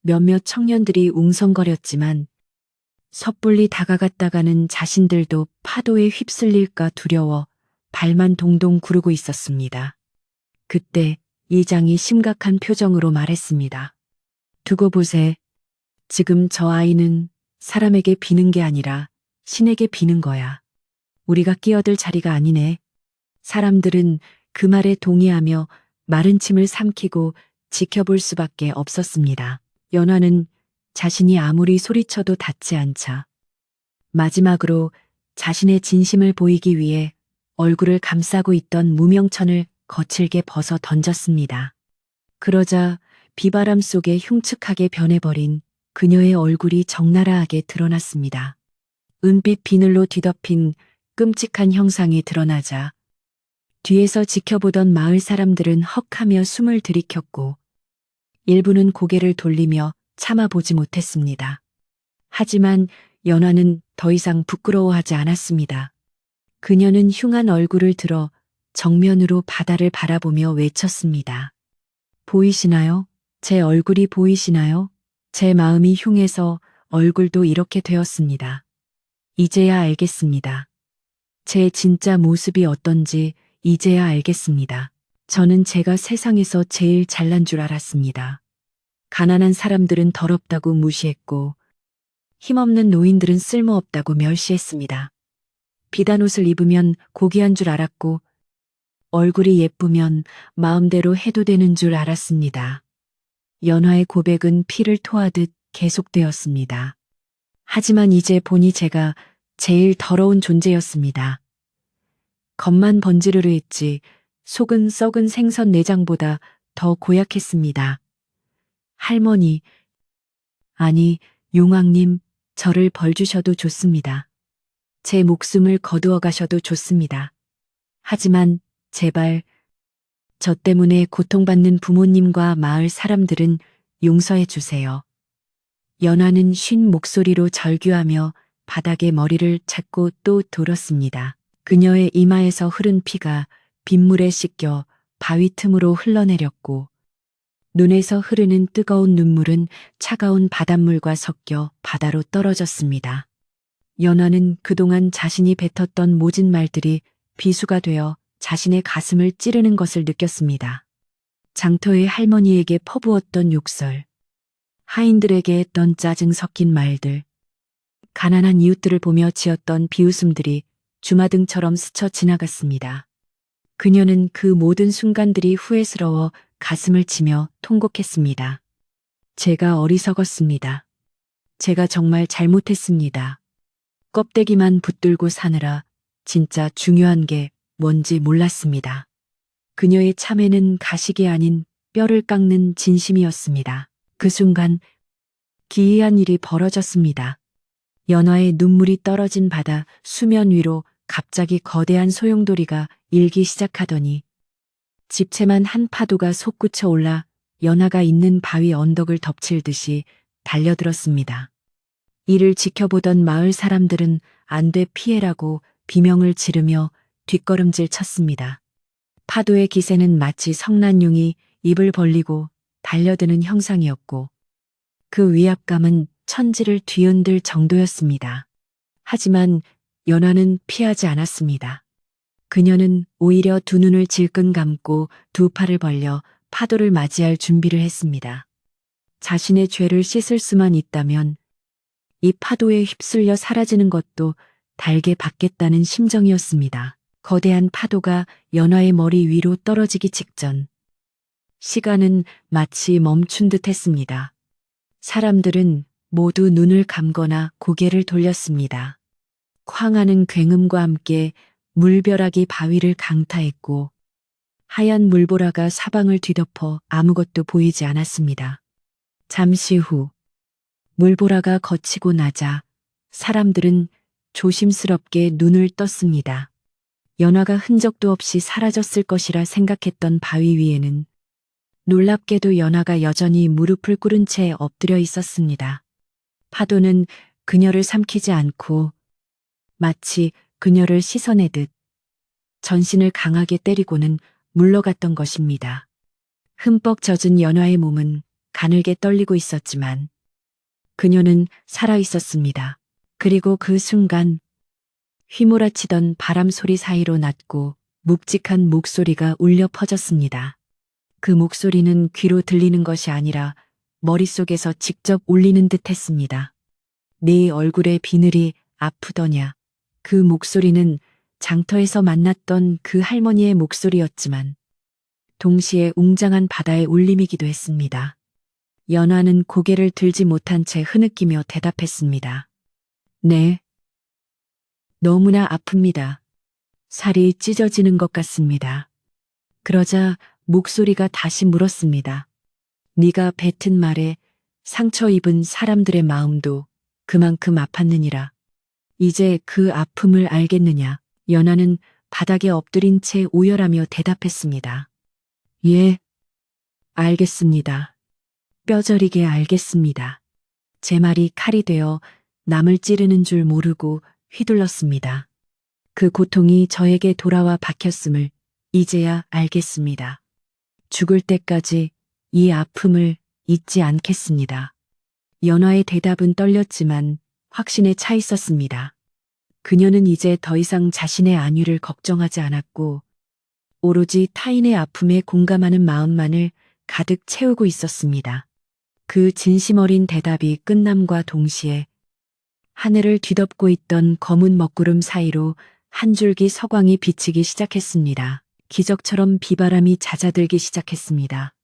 몇몇 청년들이 웅성거렸지만 섣불리 다가갔다가는 자신들도 파도에 휩쓸릴까 두려워 발만 동동 구르고 있었습니다. 그때 이장이 심각한 표정으로 말했습니다. 두고 보세. 지금 저 아이는 사람에게 비는 게 아니라 신에게 비는 거야. 우리가 끼어들 자리가 아니네. 사람들은 그 말에 동의하며 마른 침을 삼키고 지켜볼 수밖에 없었습니다. 연화는 자신이 아무리 소리쳐도 닿지 않자 마지막으로 자신의 진심을 보이기 위해 얼굴을 감싸고 있던 무명천을 거칠게 벗어 던졌습니다. 그러자 비바람 속에 흉측하게 변해버린 그녀의 얼굴이 적나라하게 드러났습니다. 은빛 비늘로 뒤덮인 끔찍한 형상이 드러나자 뒤에서 지켜보던 마을 사람들은 헉하며 숨을 들이켰고 일부는 고개를 돌리며 참아보지 못했습니다. 하지만 연화는 더 이상 부끄러워하지 않았습니다. 그녀는 흉한 얼굴을 들어 정면으로 바다를 바라보며 외쳤습니다. 보이시나요? 제 얼굴이 보이시나요? 제 마음이 흉해서 얼굴도 이렇게 되었습니다. 이제야 알겠습니다. 제 진짜 모습이 어떤지 이제야 알겠습니다. 저는 제가 세상에서 제일 잘난 줄 알았습니다. 가난한 사람들은 더럽다고 무시했고 힘없는 노인들은 쓸모없다고 멸시했습니다. 비단 옷을 입으면 고귀한 줄 알았고 얼굴이 예쁘면 마음대로 해도 되는 줄 알았습니다. 연화의 고백은 피를 토하듯 계속되었습니다. 하지만 이제 보니 제가 제일 더러운 존재였습니다. 겉만 번지르르 했지 속은 썩은 생선 내장보다 더 고약했습니다. 할머니, 아니 용왕님, 저를 벌 주셔도 좋습니다. 제 목숨을 거두어 가셔도 좋습니다. 하지만 제발 저 때문에 고통받는 부모님과 마을 사람들은 용서해 주세요. 연화는 쉰 목소리로 절규하며 바닥에 머리를 찾고 또 돌았습니다. 그녀의 이마에서 흐른 피가 빗물에 씻겨 바위 틈으로 흘러내렸고 눈에서 흐르는 뜨거운 눈물은 차가운 바닷물과 섞여 바다로 떨어졌습니다. 연화는 그동안 자신이 뱉었던 모진 말들이 비수가 되어 자신의 가슴을 찌르는 것을 느꼈습니다. 장터의 할머니에게 퍼부었던 욕설, 하인들에게 했던 짜증 섞인 말들, 가난한 이웃들을 보며 지었던 비웃음들이 주마등처럼 스쳐 지나갔습니다. 그녀는 그 모든 순간들이 후회스러워 가슴을 치며 통곡했습니다. 제가 어리석었습니다. 제가 정말 잘못했습니다. 껍데기만 붙들고 사느라 진짜 중요한 게 뭔지 몰랐습니다. 그녀의 참회는 가식이 아닌 뼈를 깎는 진심이었습니다. 그 순간 기이한 일이 벌어졌습니다. 연화의 눈물이 떨어진 바다 수면 위로 갑자기 거대한 소용돌이가 일기 시작하더니 집채만 한 파도가 솟구쳐 올라 연화가 있는 바위 언덕을 덮칠 듯이 달려들었습니다. 이를 지켜보던 마을 사람들은 안 돼 피해라고 비명을 지르며 뒷걸음질 쳤습니다. 파도의 기세는 마치 성난용이 입을 벌리고 달려드는 형상이었고 그 위압감은 천지를 뒤흔들 정도였습니다. 하지만 연화는 피하지 않았습니다. 그녀는 오히려 두 눈을 질끈 감고 두 팔을 벌려 파도를 맞이할 준비를 했습니다. 자신의 죄를 씻을 수만 있다면 이 파도에 휩쓸려 사라지는 것도 달게 받겠다는 심정이었습니다. 거대한 파도가 연화의 머리 위로 떨어지기 직전 시간은 마치 멈춘 듯 했습니다. 사람들은 모두 눈을 감거나 고개를 돌렸습니다. 쾅하는 굉음과 함께 물벼락이 바위를 강타했고 하얀 물보라가 사방을 뒤덮어 아무것도 보이지 않았습니다. 잠시 후 물보라가 거치고 나자 사람들은 조심스럽게 눈을 떴습니다. 연화가 흔적도 없이 사라졌을 것이라 생각했던 바위 위에는 놀랍게도 연화가 여전히 무릎을 꿇은 채 엎드려 있었습니다. 파도는 그녀를 삼키지 않고 마치 그녀를 씻어내듯 전신을 강하게 때리고는 물러갔던 것입니다. 흠뻑 젖은 연화의 몸은 가늘게 떨리고 있었지만 그녀는 살아 있었습니다. 그리고 그 순간 휘몰아치던 바람 소리 사이로 낮고 묵직한 목소리가 울려 퍼졌습니다. 그 목소리는 귀로 들리는 것이 아니라 머릿속에서 직접 울리는 듯 했습니다. 네 얼굴의 비늘이 아프더냐. 그 목소리는 장터에서 만났던 그 할머니의 목소리였지만 동시에 웅장한 바다의 울림이기도 했습니다. 연화는 고개를 들지 못한 채 흐느끼며 대답했습니다. 네. 너무나 아픕니다. 살이 찢어지는 것 같습니다. 그러자 목소리가 다시 물었습니다. 네가 뱉은 말에 상처 입은 사람들의 마음도 그만큼 아팠느니라. 이제 그 아픔을 알겠느냐. 연화는 바닥에 엎드린 채 오열하며 대답했습니다. 예, 알겠습니다. 뼈저리게 알겠습니다. 제 말이 칼이 되어 남을 찌르는 줄 모르고 휘둘렀습니다. 그 고통이 저에게 돌아와 박혔음을 이제야 알겠습니다. 죽을 때까지 이 아픔을 잊지 않겠습니다. 연화의 대답은 떨렸지만 확신에 차 있었습니다. 그녀는 이제 더 이상 자신의 안위를 걱정하지 않았고 오로지 타인의 아픔에 공감하는 마음만을 가득 채우고 있었습니다. 그 진심 어린 대답이 끝남과 동시에 하늘을 뒤덮고 있던 검은 먹구름 사이로 한 줄기 서광이 비치기 시작했습니다. 기적처럼 비바람이 잦아들기 시작했습니다.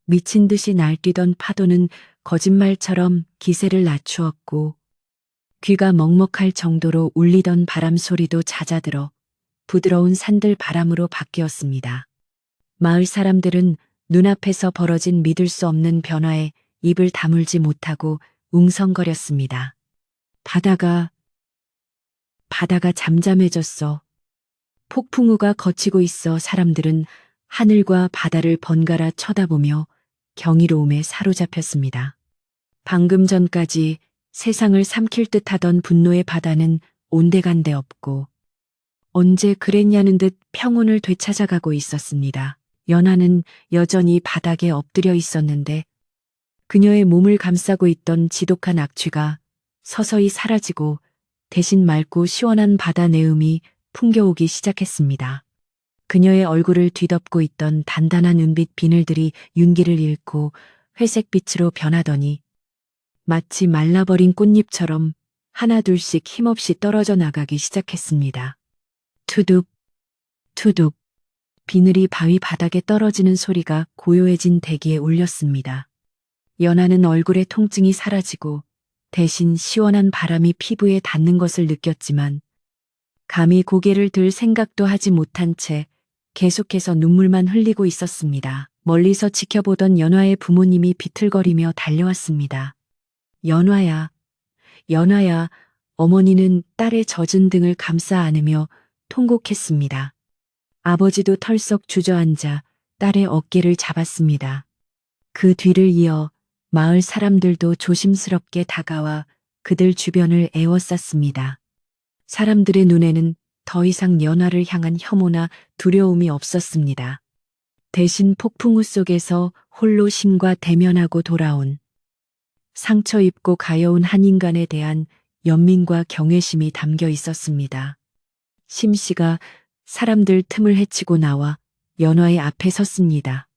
미친 듯이 날뛰던 파도는 거짓말처럼 기세를 낮추었고 귀가 먹먹할 정도로 울리던 바람 소리도 잦아들어 부드러운 산들 바람으로 바뀌었습니다. 마을 사람들은 눈앞에서 벌어진 믿을 수 없는 변화에 입을 다물지 못하고 웅성거렸습니다. 바다가 잠잠해졌어. 폭풍우가 거치고 있어 사람들은 하늘과 바다를 번갈아 쳐다보며 경이로움에 사로잡혔습니다. 방금 전까지 세상을 삼킬 듯하던 분노의 바다는 온데간데 없고 언제 그랬냐는 듯 평온을 되찾아가고 있었습니다. 연화는 여전히 바닥에 엎드려 있었는데 그녀의 몸을 감싸고 있던 지독한 악취가 서서히 사라지고 대신 맑고 시원한 바다 내음이 풍겨오기 시작했습니다. 그녀의 얼굴을 뒤덮고 있던 단단한 은빛 비늘들이 윤기를 잃고 회색빛으로 변하더니 마치 말라버린 꽃잎처럼 하나둘씩 힘없이 떨어져 나가기 시작했습니다. 투둑, 투둑. 비늘이 바위 바닥에 떨어지는 소리가 고요해진 대기에 울렸습니다. 연화는 얼굴의 통증이 사라지고 대신 시원한 바람이 피부에 닿는 것을 느꼈지만 감히 고개를 들 생각도 하지 못한 채 계속해서 눈물만 흘리고 있었습니다. 멀리서 지켜보던 연화의 부모님이 비틀거리며 달려왔습니다. 연화야, 연화야. 어머니는 딸의 젖은 등을 감싸 안으며 통곡했습니다. 아버지도 털썩 주저앉아 딸의 어깨를 잡았습니다. 그 뒤를 이어 마을 사람들도 조심스럽게 다가와 그들 주변을 에워쌌습니다. 사람들의 눈에는 더 이상 연화를 향한 혐오나 두려움이 없었습니다. 대신 폭풍우 속에서 홀로 신과 대면하고 돌아온 상처 입고 가여운 한 인간에 대한 연민과 경외심이 담겨 있었습니다. 심 씨가 사람들 틈을 헤치고 나와 연화의 앞에 섰습니다.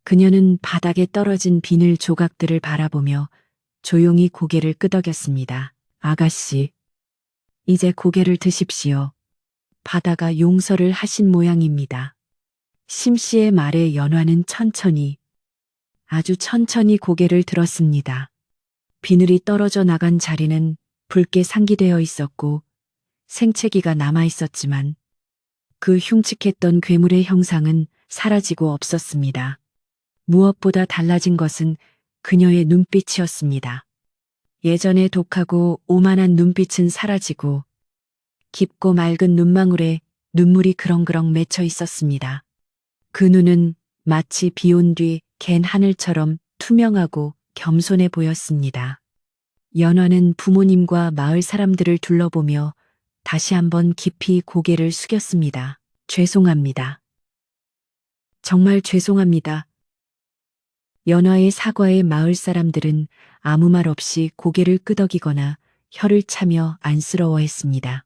그녀는 바닥에 떨어진 비늘 조각들을 바라보며 조용히 고개를 끄덕였습니다. 아가씨, 이제 고개를 드십시오. 바다가 용서를 하신 모양입니다. 심 씨의 말에 연화는 천천히, 아주 천천히 고개를 들었습니다. 비늘이 떨어져 나간 자리는 붉게 상기되어 있었고 생채기가 남아 있었지만 그 흉측했던 괴물의 형상은 사라지고 없었습니다. 무엇보다 달라진 것은 그녀의 눈빛이었습니다. 예전의 독하고 오만한 눈빛은 사라지고 깊고 맑은 눈망울에 눈물이 그렁그렁 맺혀 있었습니다. 그 눈은 마치 비온 뒤 갠 하늘처럼 투명하고 겸손해 보였습니다. 연화는 부모님과 마을 사람들을 둘러보며 다시 한번 깊이 고개를 숙였습니다. 죄송합니다. 정말 죄송합니다. 연화의 사과에 마을 사람들은 아무 말 없이 고개를 끄덕이거나 혀를 차며 안쓰러워했습니다.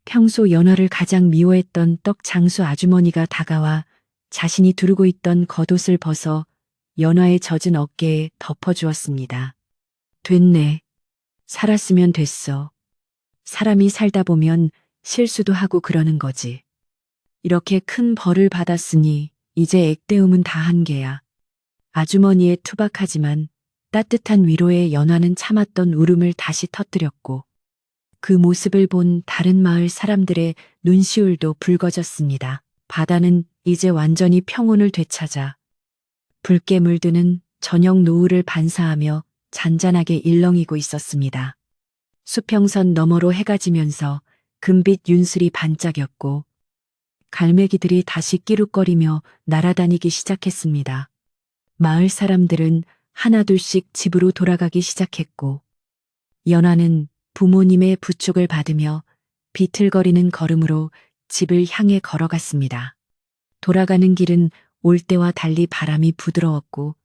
평소 연화를 가장 미워했던 떡 장수 아주머니가 다가와 자신이 두르고 있던 겉옷을 벗어 연화의 젖은 어깨에 덮어주었습니다. 됐네. 살았으면 됐어. 사람이 살다 보면 실수도 하고 그러는 거지. 이렇게 큰 벌을 받았으니 이제 액대음은 다 한 게야. 아주머니의 투박하지만 따뜻한 위로에 연화는 참았던 울음을 다시 터뜨렸고 그 모습을 본 다른 마을 사람들의 눈시울도 붉어졌습니다. 바다는 이제 완전히 평온을 되찾아 붉게 물드는 저녁 노을을 반사하며 잔잔하게 일렁이고 있었습니다. 수평선 너머로 해가 지면서 금빛 윤슬이 반짝였고 갈매기들이 다시 끼룩거리며 날아다니기 시작했습니다. 마을 사람들은 하나둘씩 집으로 돌아가기 시작했고 연화는 부모님의 부축을 받으며 비틀거리는 걸음으로 집을 향해 걸어갔습니다. 돌아가는 길은 올 때와 달리 바람이 부드러웠고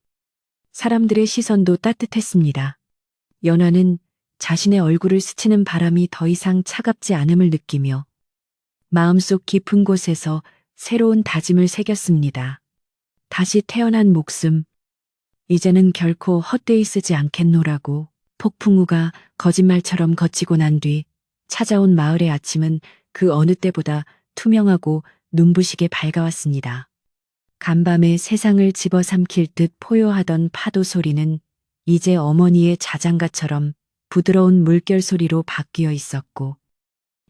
사람들의 시선도 따뜻했습니다. 연화는 자신의 얼굴을 스치는 바람이 더 이상 차갑지 않음을 느끼며 마음속 깊은 곳에서 새로운 다짐을 새겼습니다. 다시 태어난 목숨, 이제는 결코 헛되이 쓰지 않겠노라고. 폭풍우가 거짓말처럼 걷히고 난 뒤 찾아온 마을의 아침은 그 어느 때보다 투명하고 눈부시게 밝아왔습니다. 간밤에 세상을 집어삼킬 듯 포효하던 파도 소리는 이제 어머니의 자장가처럼 부드러운 물결 소리로 바뀌어 있었고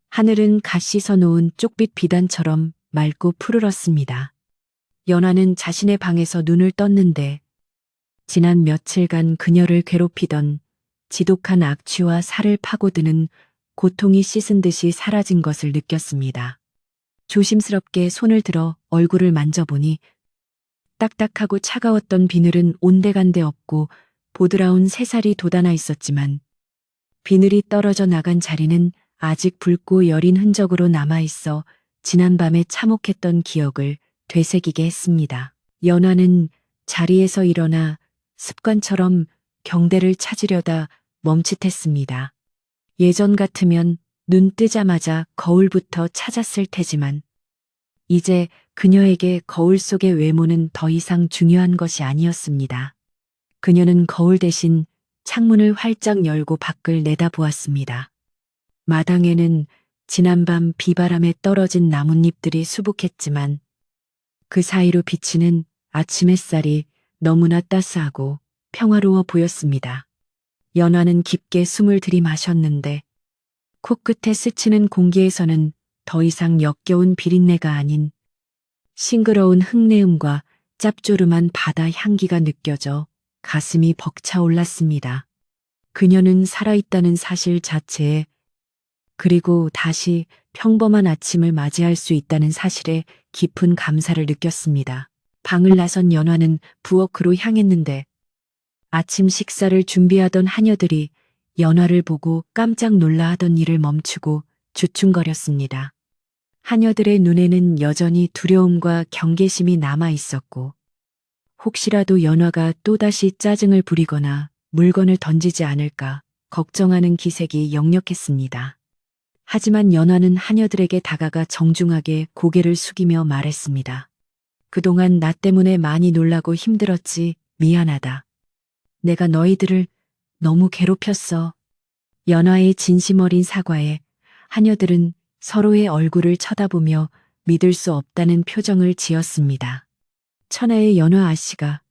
하늘은 갓 씻어놓은 쪽빛 비단처럼 맑고 푸르렀습니다. 연화는 자신의 방에서 눈을 떴는데 지난 며칠간 그녀를 괴롭히던 지독한 악취와 살을 파고드는 고통이 씻은 듯이 사라진 것을 느꼈습니다. 조심스럽게 손을 들어 얼굴을 만져보니 딱딱하고 차가웠던 비늘은 온데간데 없고 보드라운 새살이 돋아나 있었지만 비늘이 떨어져 나간 자리는 아직 붉고 여린 흔적으로 남아있어 지난밤에 참혹했던 기억을 되새기게 했습니다. 연화는 자리에서 일어나 습관처럼 경대를 찾으려다 멈칫했습니다. 예전 같으면 눈 뜨자마자 거울부터 찾았을 테지만 이제 그녀에게 거울 속의 외모는 더 이상 중요한 것이 아니었습니다. 그녀는 거울 대신 창문을 활짝 열고 밖을 내다보았습니다. 마당에는 지난밤 비바람에 떨어진 나뭇잎들이 수북했지만 그 사이로 비치는 아침 햇살이 너무나 따스하고 평화로워 보였습니다. 연화는 깊게 숨을 들이마셨는데 코끝에 스치는 공기에서는 더 이상 역겨운 비린내가 아닌 싱그러운 흙내음과 짭조름한 바다 향기가 느껴져 가슴이 벅차올랐습니다. 그녀는 살아있다는 사실 자체에 그리고 다시 평범한 아침을 맞이할 수 있다는 사실에 깊은 감사를 느꼈습니다. 방을 나선 연화는 부엌으로 향했는데 아침 식사를 준비하던 하녀들이 연화를 보고 깜짝 놀라 하던 일을 멈추고 주춤거렸습니다. 하녀들의 눈에는 여전히 두려움과 경계심이 남아 있었고 혹시라도 연화가 또다시 짜증을 부리거나 물건을 던지지 않을까 걱정하는 기색이 역력했습니다. 하지만 연화는 하녀들에게 다가가 정중하게 고개를 숙이며 말했습니다. 그동안 나 때문에 많이 놀라고 힘들었지. 미안하다. 내가 너희들을 너무 괴롭혔어. 연화의 진심 어린 사과에 하녀들은 서로의 얼굴을 쳐다보며 믿을 수 없다는 표정을 지었습니다. 천하의 연화 아씨가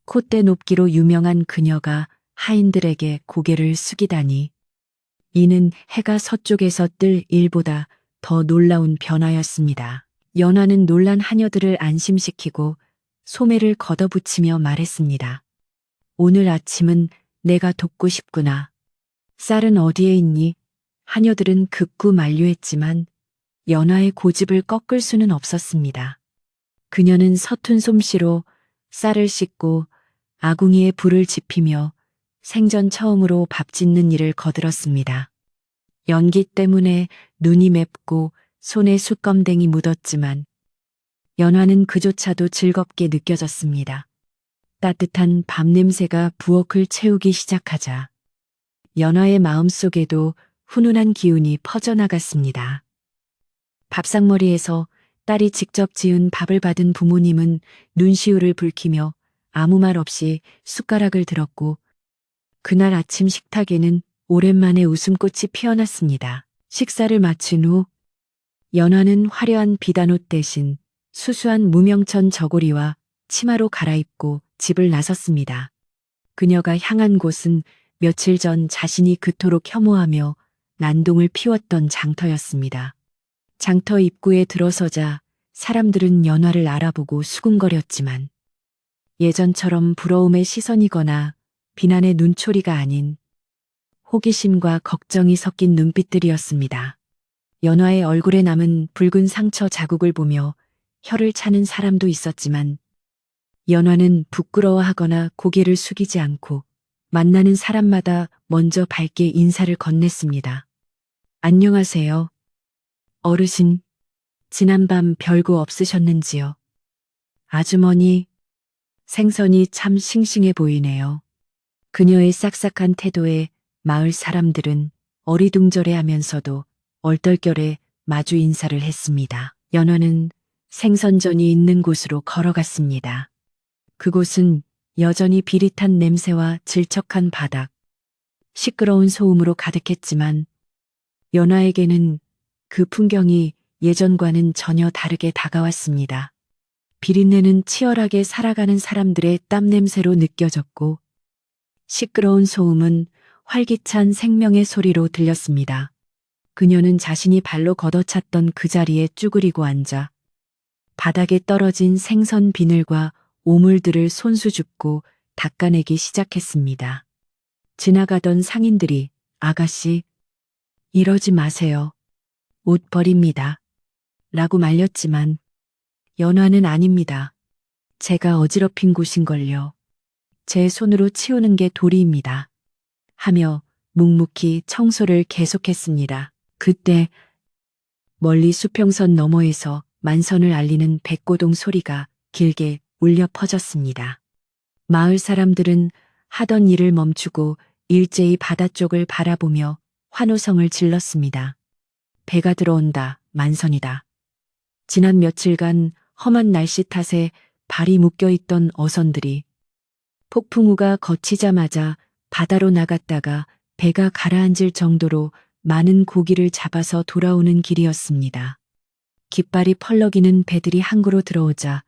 콧대 높기로 유명한 그녀가 하인들에게 고개를 숙이다니 이는 해가 서쪽에서 뜰 일보다 더 놀라운 변화였습니다. 연화는 놀란 하녀들을 안심시키고 소매를 걷어붙이며 말했습니다. 오늘 아침은 내가 돕고 싶구나. 쌀은 어디에 있니? 하녀들은 극구 만류했지만 연화의 고집을 꺾을 수는 없었습니다. 그녀는 서툰 솜씨로 쌀을 씻고 아궁이에 불을 지피며 생전 처음으로 밥 짓는 일을 거들었습니다. 연기 때문에 눈이 맵고 손에 숯검댕이 묻었지만 연화는 그조차도 즐겁게 느껴졌습니다. 따뜻한 밥 냄새가 부엌을 채우기 시작하자 연화의 마음속에도 훈훈한 기운이 퍼져나갔습니다. 밥상머리에서 딸이 직접 지은 밥을 받은 부모님은 눈시울을 붉히며 아무 말 없이 숟가락을 들었고 그날 아침 식탁에는 오랜만에 웃음꽃이 피어났습니다. 식사를 마친 후 연화는 화려한 비단옷 대신 수수한 무명천 저고리와 치마로 갈아입고 집을 나섰습니다. 그녀가 향한 곳은 며칠 전 자신이 그토록 혐오하며 난동을 피웠던 장터였습니다. 장터 입구에 들어서자 사람들은 연화를 알아보고 수군거렸지만 예전처럼 부러움의 시선이거나 비난의 눈초리가 아닌 호기심과 걱정이 섞인 눈빛들이었습니다. 연화의 얼굴에 남은 붉은 상처 자국을 보며 혀를 차는 사람도 있었지만 연화는 부끄러워하거나 고개를 숙이지 않고 만나는 사람마다 먼저 밝게 인사를 건넸습니다. 안녕하세요. 어르신, 지난밤 별거 없으셨는지요? 아주머니, 생선이 참 싱싱해 보이네요. 그녀의 싹싹한 태도에 마을 사람들은 어리둥절해 하면서도 얼떨결에 마주 인사를 했습니다. 연화는 생선전이 있는 곳으로 걸어갔습니다. 그곳은 여전히 비릿한 냄새와 질척한 바닥, 시끄러운 소음으로 가득했지만 연화에게는 그 풍경이 예전과는 전혀 다르게 다가왔습니다. 비린내는 치열하게 살아가는 사람들의 땀 냄새로 느껴졌고 시끄러운 소음은 활기찬 생명의 소리로 들렸습니다. 그녀는 자신이 발로 걷어찼던 그 자리에 쭈그리고 앉아 바닥에 떨어진 생선 비늘과 오물들을 손수 줍고 닦아내기 시작했습니다. 지나가던 상인들이 아가씨, 이러지 마세요. 옷 버립니다. 라고 말렸지만 연화는 아닙니다. 제가 어지럽힌 곳인걸요. 제 손으로 치우는 게 도리입니다. 하며 묵묵히 청소를 계속했습니다. 그때 멀리 수평선 너머에서 만선을 알리는 백고동 소리가 길게 울려 퍼졌습니다. 마을 사람들은 하던 일을 멈추고 일제히 바다 쪽을 바라보며 환호성을 질렀습니다. 배가 들어온다, 만선이다. 지난 며칠간 험한 날씨 탓에 발이 묶여있던 어선들이 폭풍우가 거치자마자 바다로 나갔다가 배가 가라앉을 정도로 많은 고기를 잡아서 돌아오는 길이었습니다. 깃발이 펄럭이는 배들이 항구로 들어오자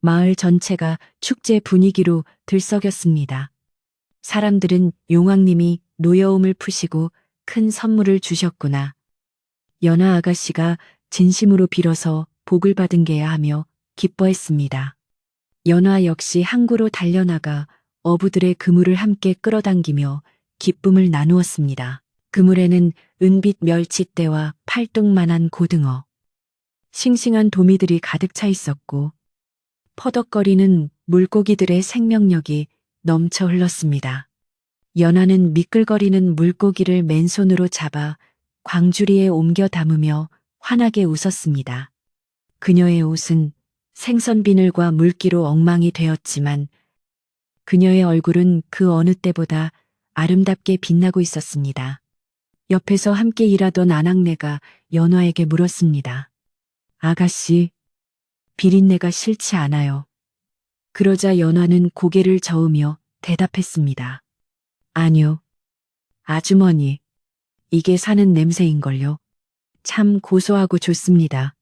마을 전체가 축제 분위기로 들썩였습니다. 사람들은 용왕님이 노여움을 푸시고 큰 선물을 주셨구나. 연화 아가씨가 진심으로 빌어서 복을 받은 게야 하며 기뻐했습니다. 연화 역시 항구로 달려나가 어부들의 그물을 함께 끌어당기며 기쁨을 나누었습니다. 그물에는 은빛 멸치대와 팔뚝만한 고등어, 싱싱한 도미들이 가득 차 있었고 퍼덕거리는 물고기들의 생명력이 넘쳐 흘렀습니다. 연화는 미끌거리는 물고기를 맨손으로 잡아 광주리에 옮겨 담으며 환하게 웃었습니다. 그녀의 옷은 생선 비늘과 물기로 엉망이 되었지만 그녀의 얼굴은 그 어느 때보다 아름답게 빛나고 있었습니다. 옆에서 함께 일하던 아낙네가 연화에게 물었습니다. 아가씨, 비린내가 싫지 않아요. 그러자 연화는 고개를 저으며 대답했습니다. 아니요. 아주머니, 이게 사는 냄새인걸요. 참 고소하고 좋습니다.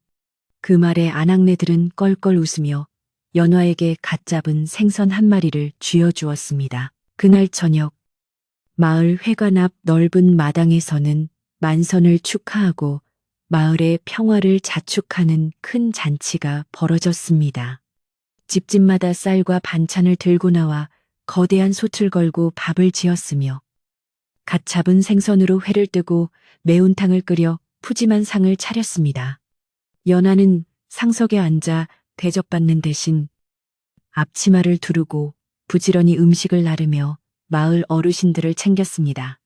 그 말에 아낙네들은 껄껄 웃으며 연화에게 갓 잡은 생선 한 마리를 쥐어주었습니다. 그날 저녁, 마을 회관 앞 넓은 마당에서는 만선을 축하하고 마을의 평화를 자축하는 큰 잔치가 벌어졌습니다. 집집마다 쌀과 반찬을 들고 나와 거대한 솥을 걸고 밥을 지었으며 갓 잡은 생선으로 회를 뜨고 매운탕을 끓여 푸짐한 상을 차렸습니다. 연하는 상석에 앉아 대접받는 대신 앞치마를 두르고 부지런히 음식을 나르며 마을 어르신들을 챙겼습니다.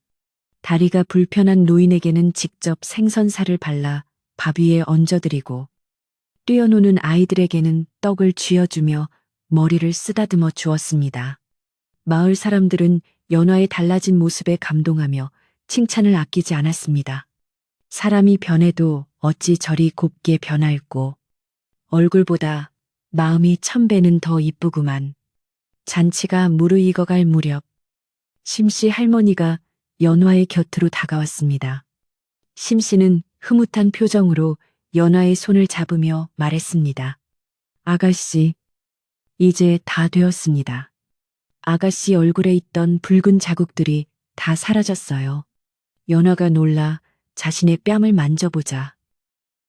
다리가 불편한 노인에게는 직접 생선살을 발라 밥 위에 얹어드리고 뛰어노는 아이들에게는 떡을 쥐어주며 머리를 쓰다듬어 주었습니다. 마을 사람들은 연화의 달라진 모습에 감동하며 칭찬을 아끼지 않았습니다. 사람이 변해도 어찌 저리 곱게 변할꼬. 얼굴보다 마음이 1000배는 더 이쁘구만. 잔치가 무르익어갈 무렵 심씨 할머니가 연화의 곁으로 다가왔습니다. 심씨는 흐뭇한 표정으로 연화의 손을 잡으며 말했습니다. 아가씨, 이제 다 되었습니다. 아가씨 얼굴에 있던 붉은 자국들이 다 사라졌어요. 연화가 놀라 자신의 뺨을 만져보자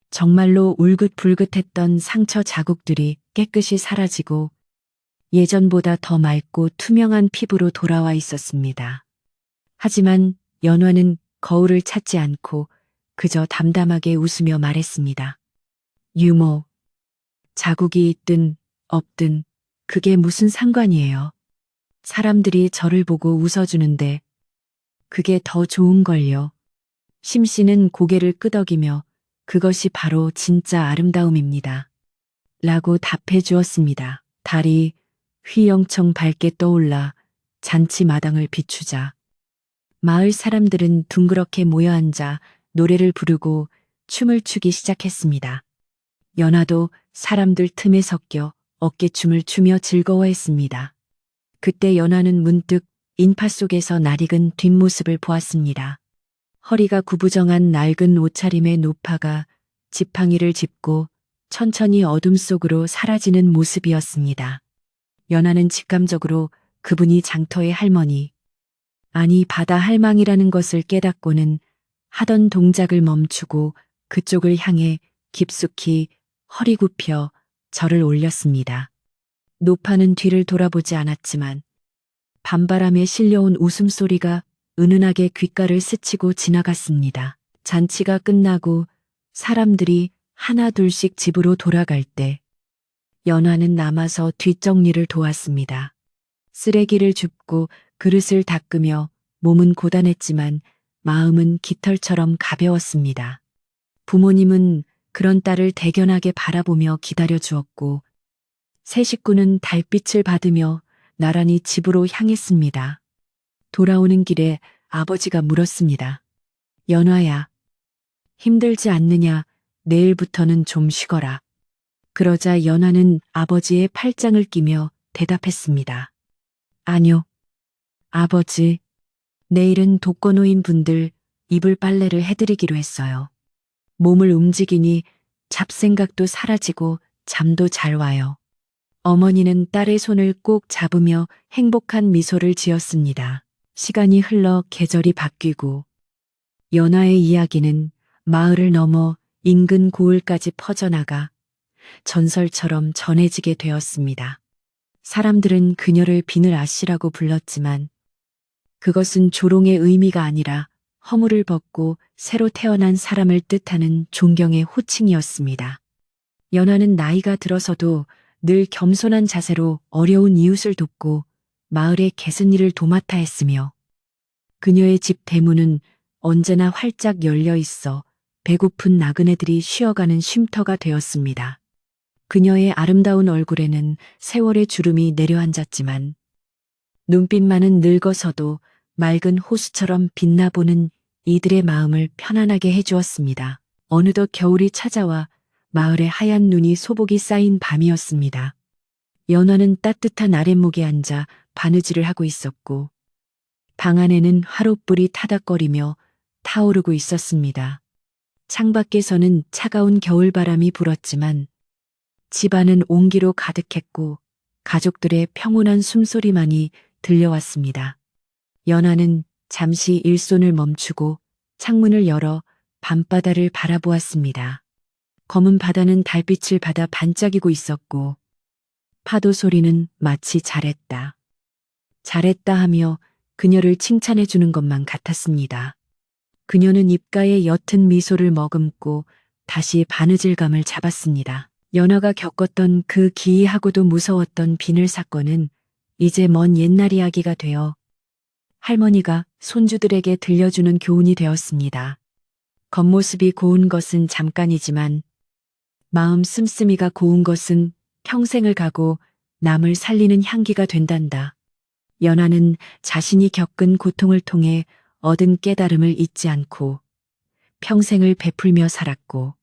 정말로 울긋불긋했던 상처 자국들이 깨끗이 사라지고 예전보다 더 맑고 투명한 피부로 돌아와 있었습니다. 하지만 연화는 거울을 찾지 않고 그저 담담하게 웃으며 말했습니다. 유모, 자국이 있든 없든 그게 무슨 상관이에요. 사람들이 저를 보고 웃어주는데 그게 더 좋은걸요. 심씨는 고개를 끄덕이며 그것이 바로 진짜 아름다움입니다. 라고 답해 주었습니다. 달이 휘영청 밝게 떠올라 잔치 마당을 비추자 마을 사람들은 둥그렇게 모여 앉아 노래를 부르고 춤을 추기 시작했습니다. 연화도 사람들 틈에 섞여 어깨춤을 추며 즐거워했습니다. 그때 연화는 문득 인파 속에서 낯익은 뒷모습을 보았습니다. 허리가 구부정한 낡은 옷차림의 노파가 지팡이를 짚고 천천히 어둠 속으로 사라지는 모습이었습니다. 연화는 직감적으로 그분이 장터의 할머니, 아니 바다 할망이라는 것을 깨닫고는 하던 동작을 멈추고 그쪽을 향해 깊숙이 허리 굽혀 절을 올렸습니다. 노파는 뒤를 돌아보지 않았지만 밤바람에 실려온 웃음소리가 은은하게 귓가를 스치고 지나갔습니다. 잔치가 끝나고 사람들이 하나둘씩 집으로 돌아갈 때 연화는 남아서 뒷정리를 도왔습니다. 쓰레기를 줍고 그릇을 닦으며 몸은 고단했지만 마음은 깃털처럼 가벼웠습니다. 부모님은 그런 딸을 대견하게 바라보며 기다려 주었고 세 식구는 달빛을 받으며 나란히 집으로 향했습니다. 돌아오는 길에 아버지가 물었습니다. 연화야, 힘들지 않느냐? 내일부터는 좀 쉬거라. 그러자 연화는 아버지의 팔짱을 끼며 대답했습니다. 아뇨, 아버지, 내일은 독거노인 분들 이불 빨래를 해드리기로 했어요. 몸을 움직이니 잡생각도 사라지고 잠도 잘 와요. 어머니는 딸의 손을 꼭 잡으며 행복한 미소를 지었습니다. 시간이 흘러 계절이 바뀌고 연화의 이야기는 마을을 넘어 인근 고을까지 퍼져나가 전설처럼 전해지게 되었습니다. 사람들은 그녀를 비늘 아씨라고 불렀지만 그것은 조롱의 의미가 아니라 허물을 벗고 새로 태어난 사람을 뜻하는 존경의 호칭이었습니다. 연화는 나이가 들어서도 늘 겸손한 자세로 어려운 이웃을 돕고 마을의 개선 일을 도맡아 했으며 그녀의 집 대문은 언제나 활짝 열려 있어 배고픈 나그네들이 쉬어가는 쉼터가 되었습니다. 그녀의 아름다운 얼굴에는 세월의 주름이 내려앉았지만 눈빛만은 늙어서도 맑은 호수처럼 빛나보는 이들의 마음을 편안하게 해주었습니다. 어느덧 겨울이 찾아와 마을에 하얀 눈이 소복이 쌓인 밤이었습니다. 연화는 따뜻한 아랫목에 앉아 바느질을 하고 있었고 방 안에는 화롯불이 타닥거리며 타오르고 있었습니다. 창밖에서는 차가운 겨울바람이 불었지만 집안은 온기로 가득했고 가족들의 평온한 숨소리만이 들려왔습니다. 연화는 잠시 일손을 멈추고 창문을 열어 밤바다를 바라보았습니다. 검은 바다는 달빛을 받아 반짝이고 있었고 파도 소리는 마치 잘했다. 잘했다 하며 그녀를 칭찬해 주는 것만 같았습니다. 그녀는 입가에 옅은 미소를 머금고 다시 바느질감을 잡았습니다. 연화가 겪었던 그 기이하고도 무서웠던 비늘 사건은 이제 먼 옛날 이야기가 되어 할머니가 손주들에게 들려주는 교훈이 되었습니다. 겉모습이 고운 것은 잠깐이지만 마음 씀씀이가 고운 것은 평생을 가고 남을 살리는 향기가 된단다. 연화는 자신이 겪은 고통을 통해 얻은 깨달음을 잊지 않고 평생을 베풀며 살았고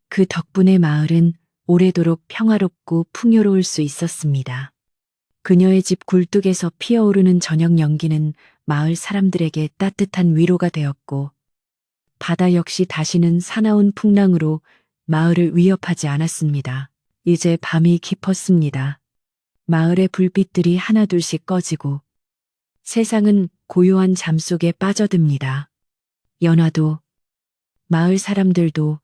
그 덕분에 마을은 오래도록 평화롭고 풍요로울 수 있었습니다. 그녀의 집 굴뚝에서 피어오르는 저녁 연기는 마을 사람들에게 따뜻한 위로가 되었고 바다 역시 다시는 사나운 풍랑으로 마을을 위협하지 않았습니다. 이제 밤이 깊었습니다. 마을의 불빛들이 하나둘씩 꺼지고 세상은 고요한 잠 속에 빠져듭니다. 연화도 마을 사람들도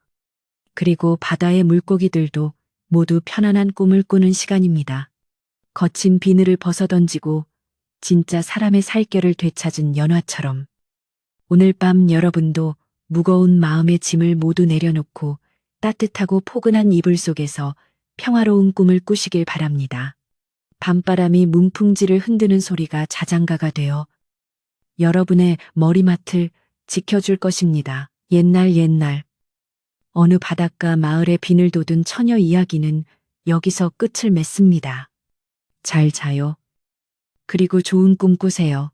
그리고 바다의 물고기들도 모두 편안한 꿈을 꾸는 시간입니다. 거친 비늘을 벗어던지고 진짜 사람의 살결을 되찾은 연화처럼 오늘 밤 여러분도 무거운 마음의 짐을 모두 내려놓고 따뜻하고 포근한 이불 속에서 평화로운 꿈을 꾸시길 바랍니다. 밤바람이 문풍지를 흔드는 소리가 자장가가 되어 여러분의 머리맡을 지켜줄 것입니다. 옛날 어느 바닷가 마을에 비늘 돋은 처녀 이야기는 여기서 끝을 맺습니다. 잘 자요. 그리고 좋은 꿈 꾸세요.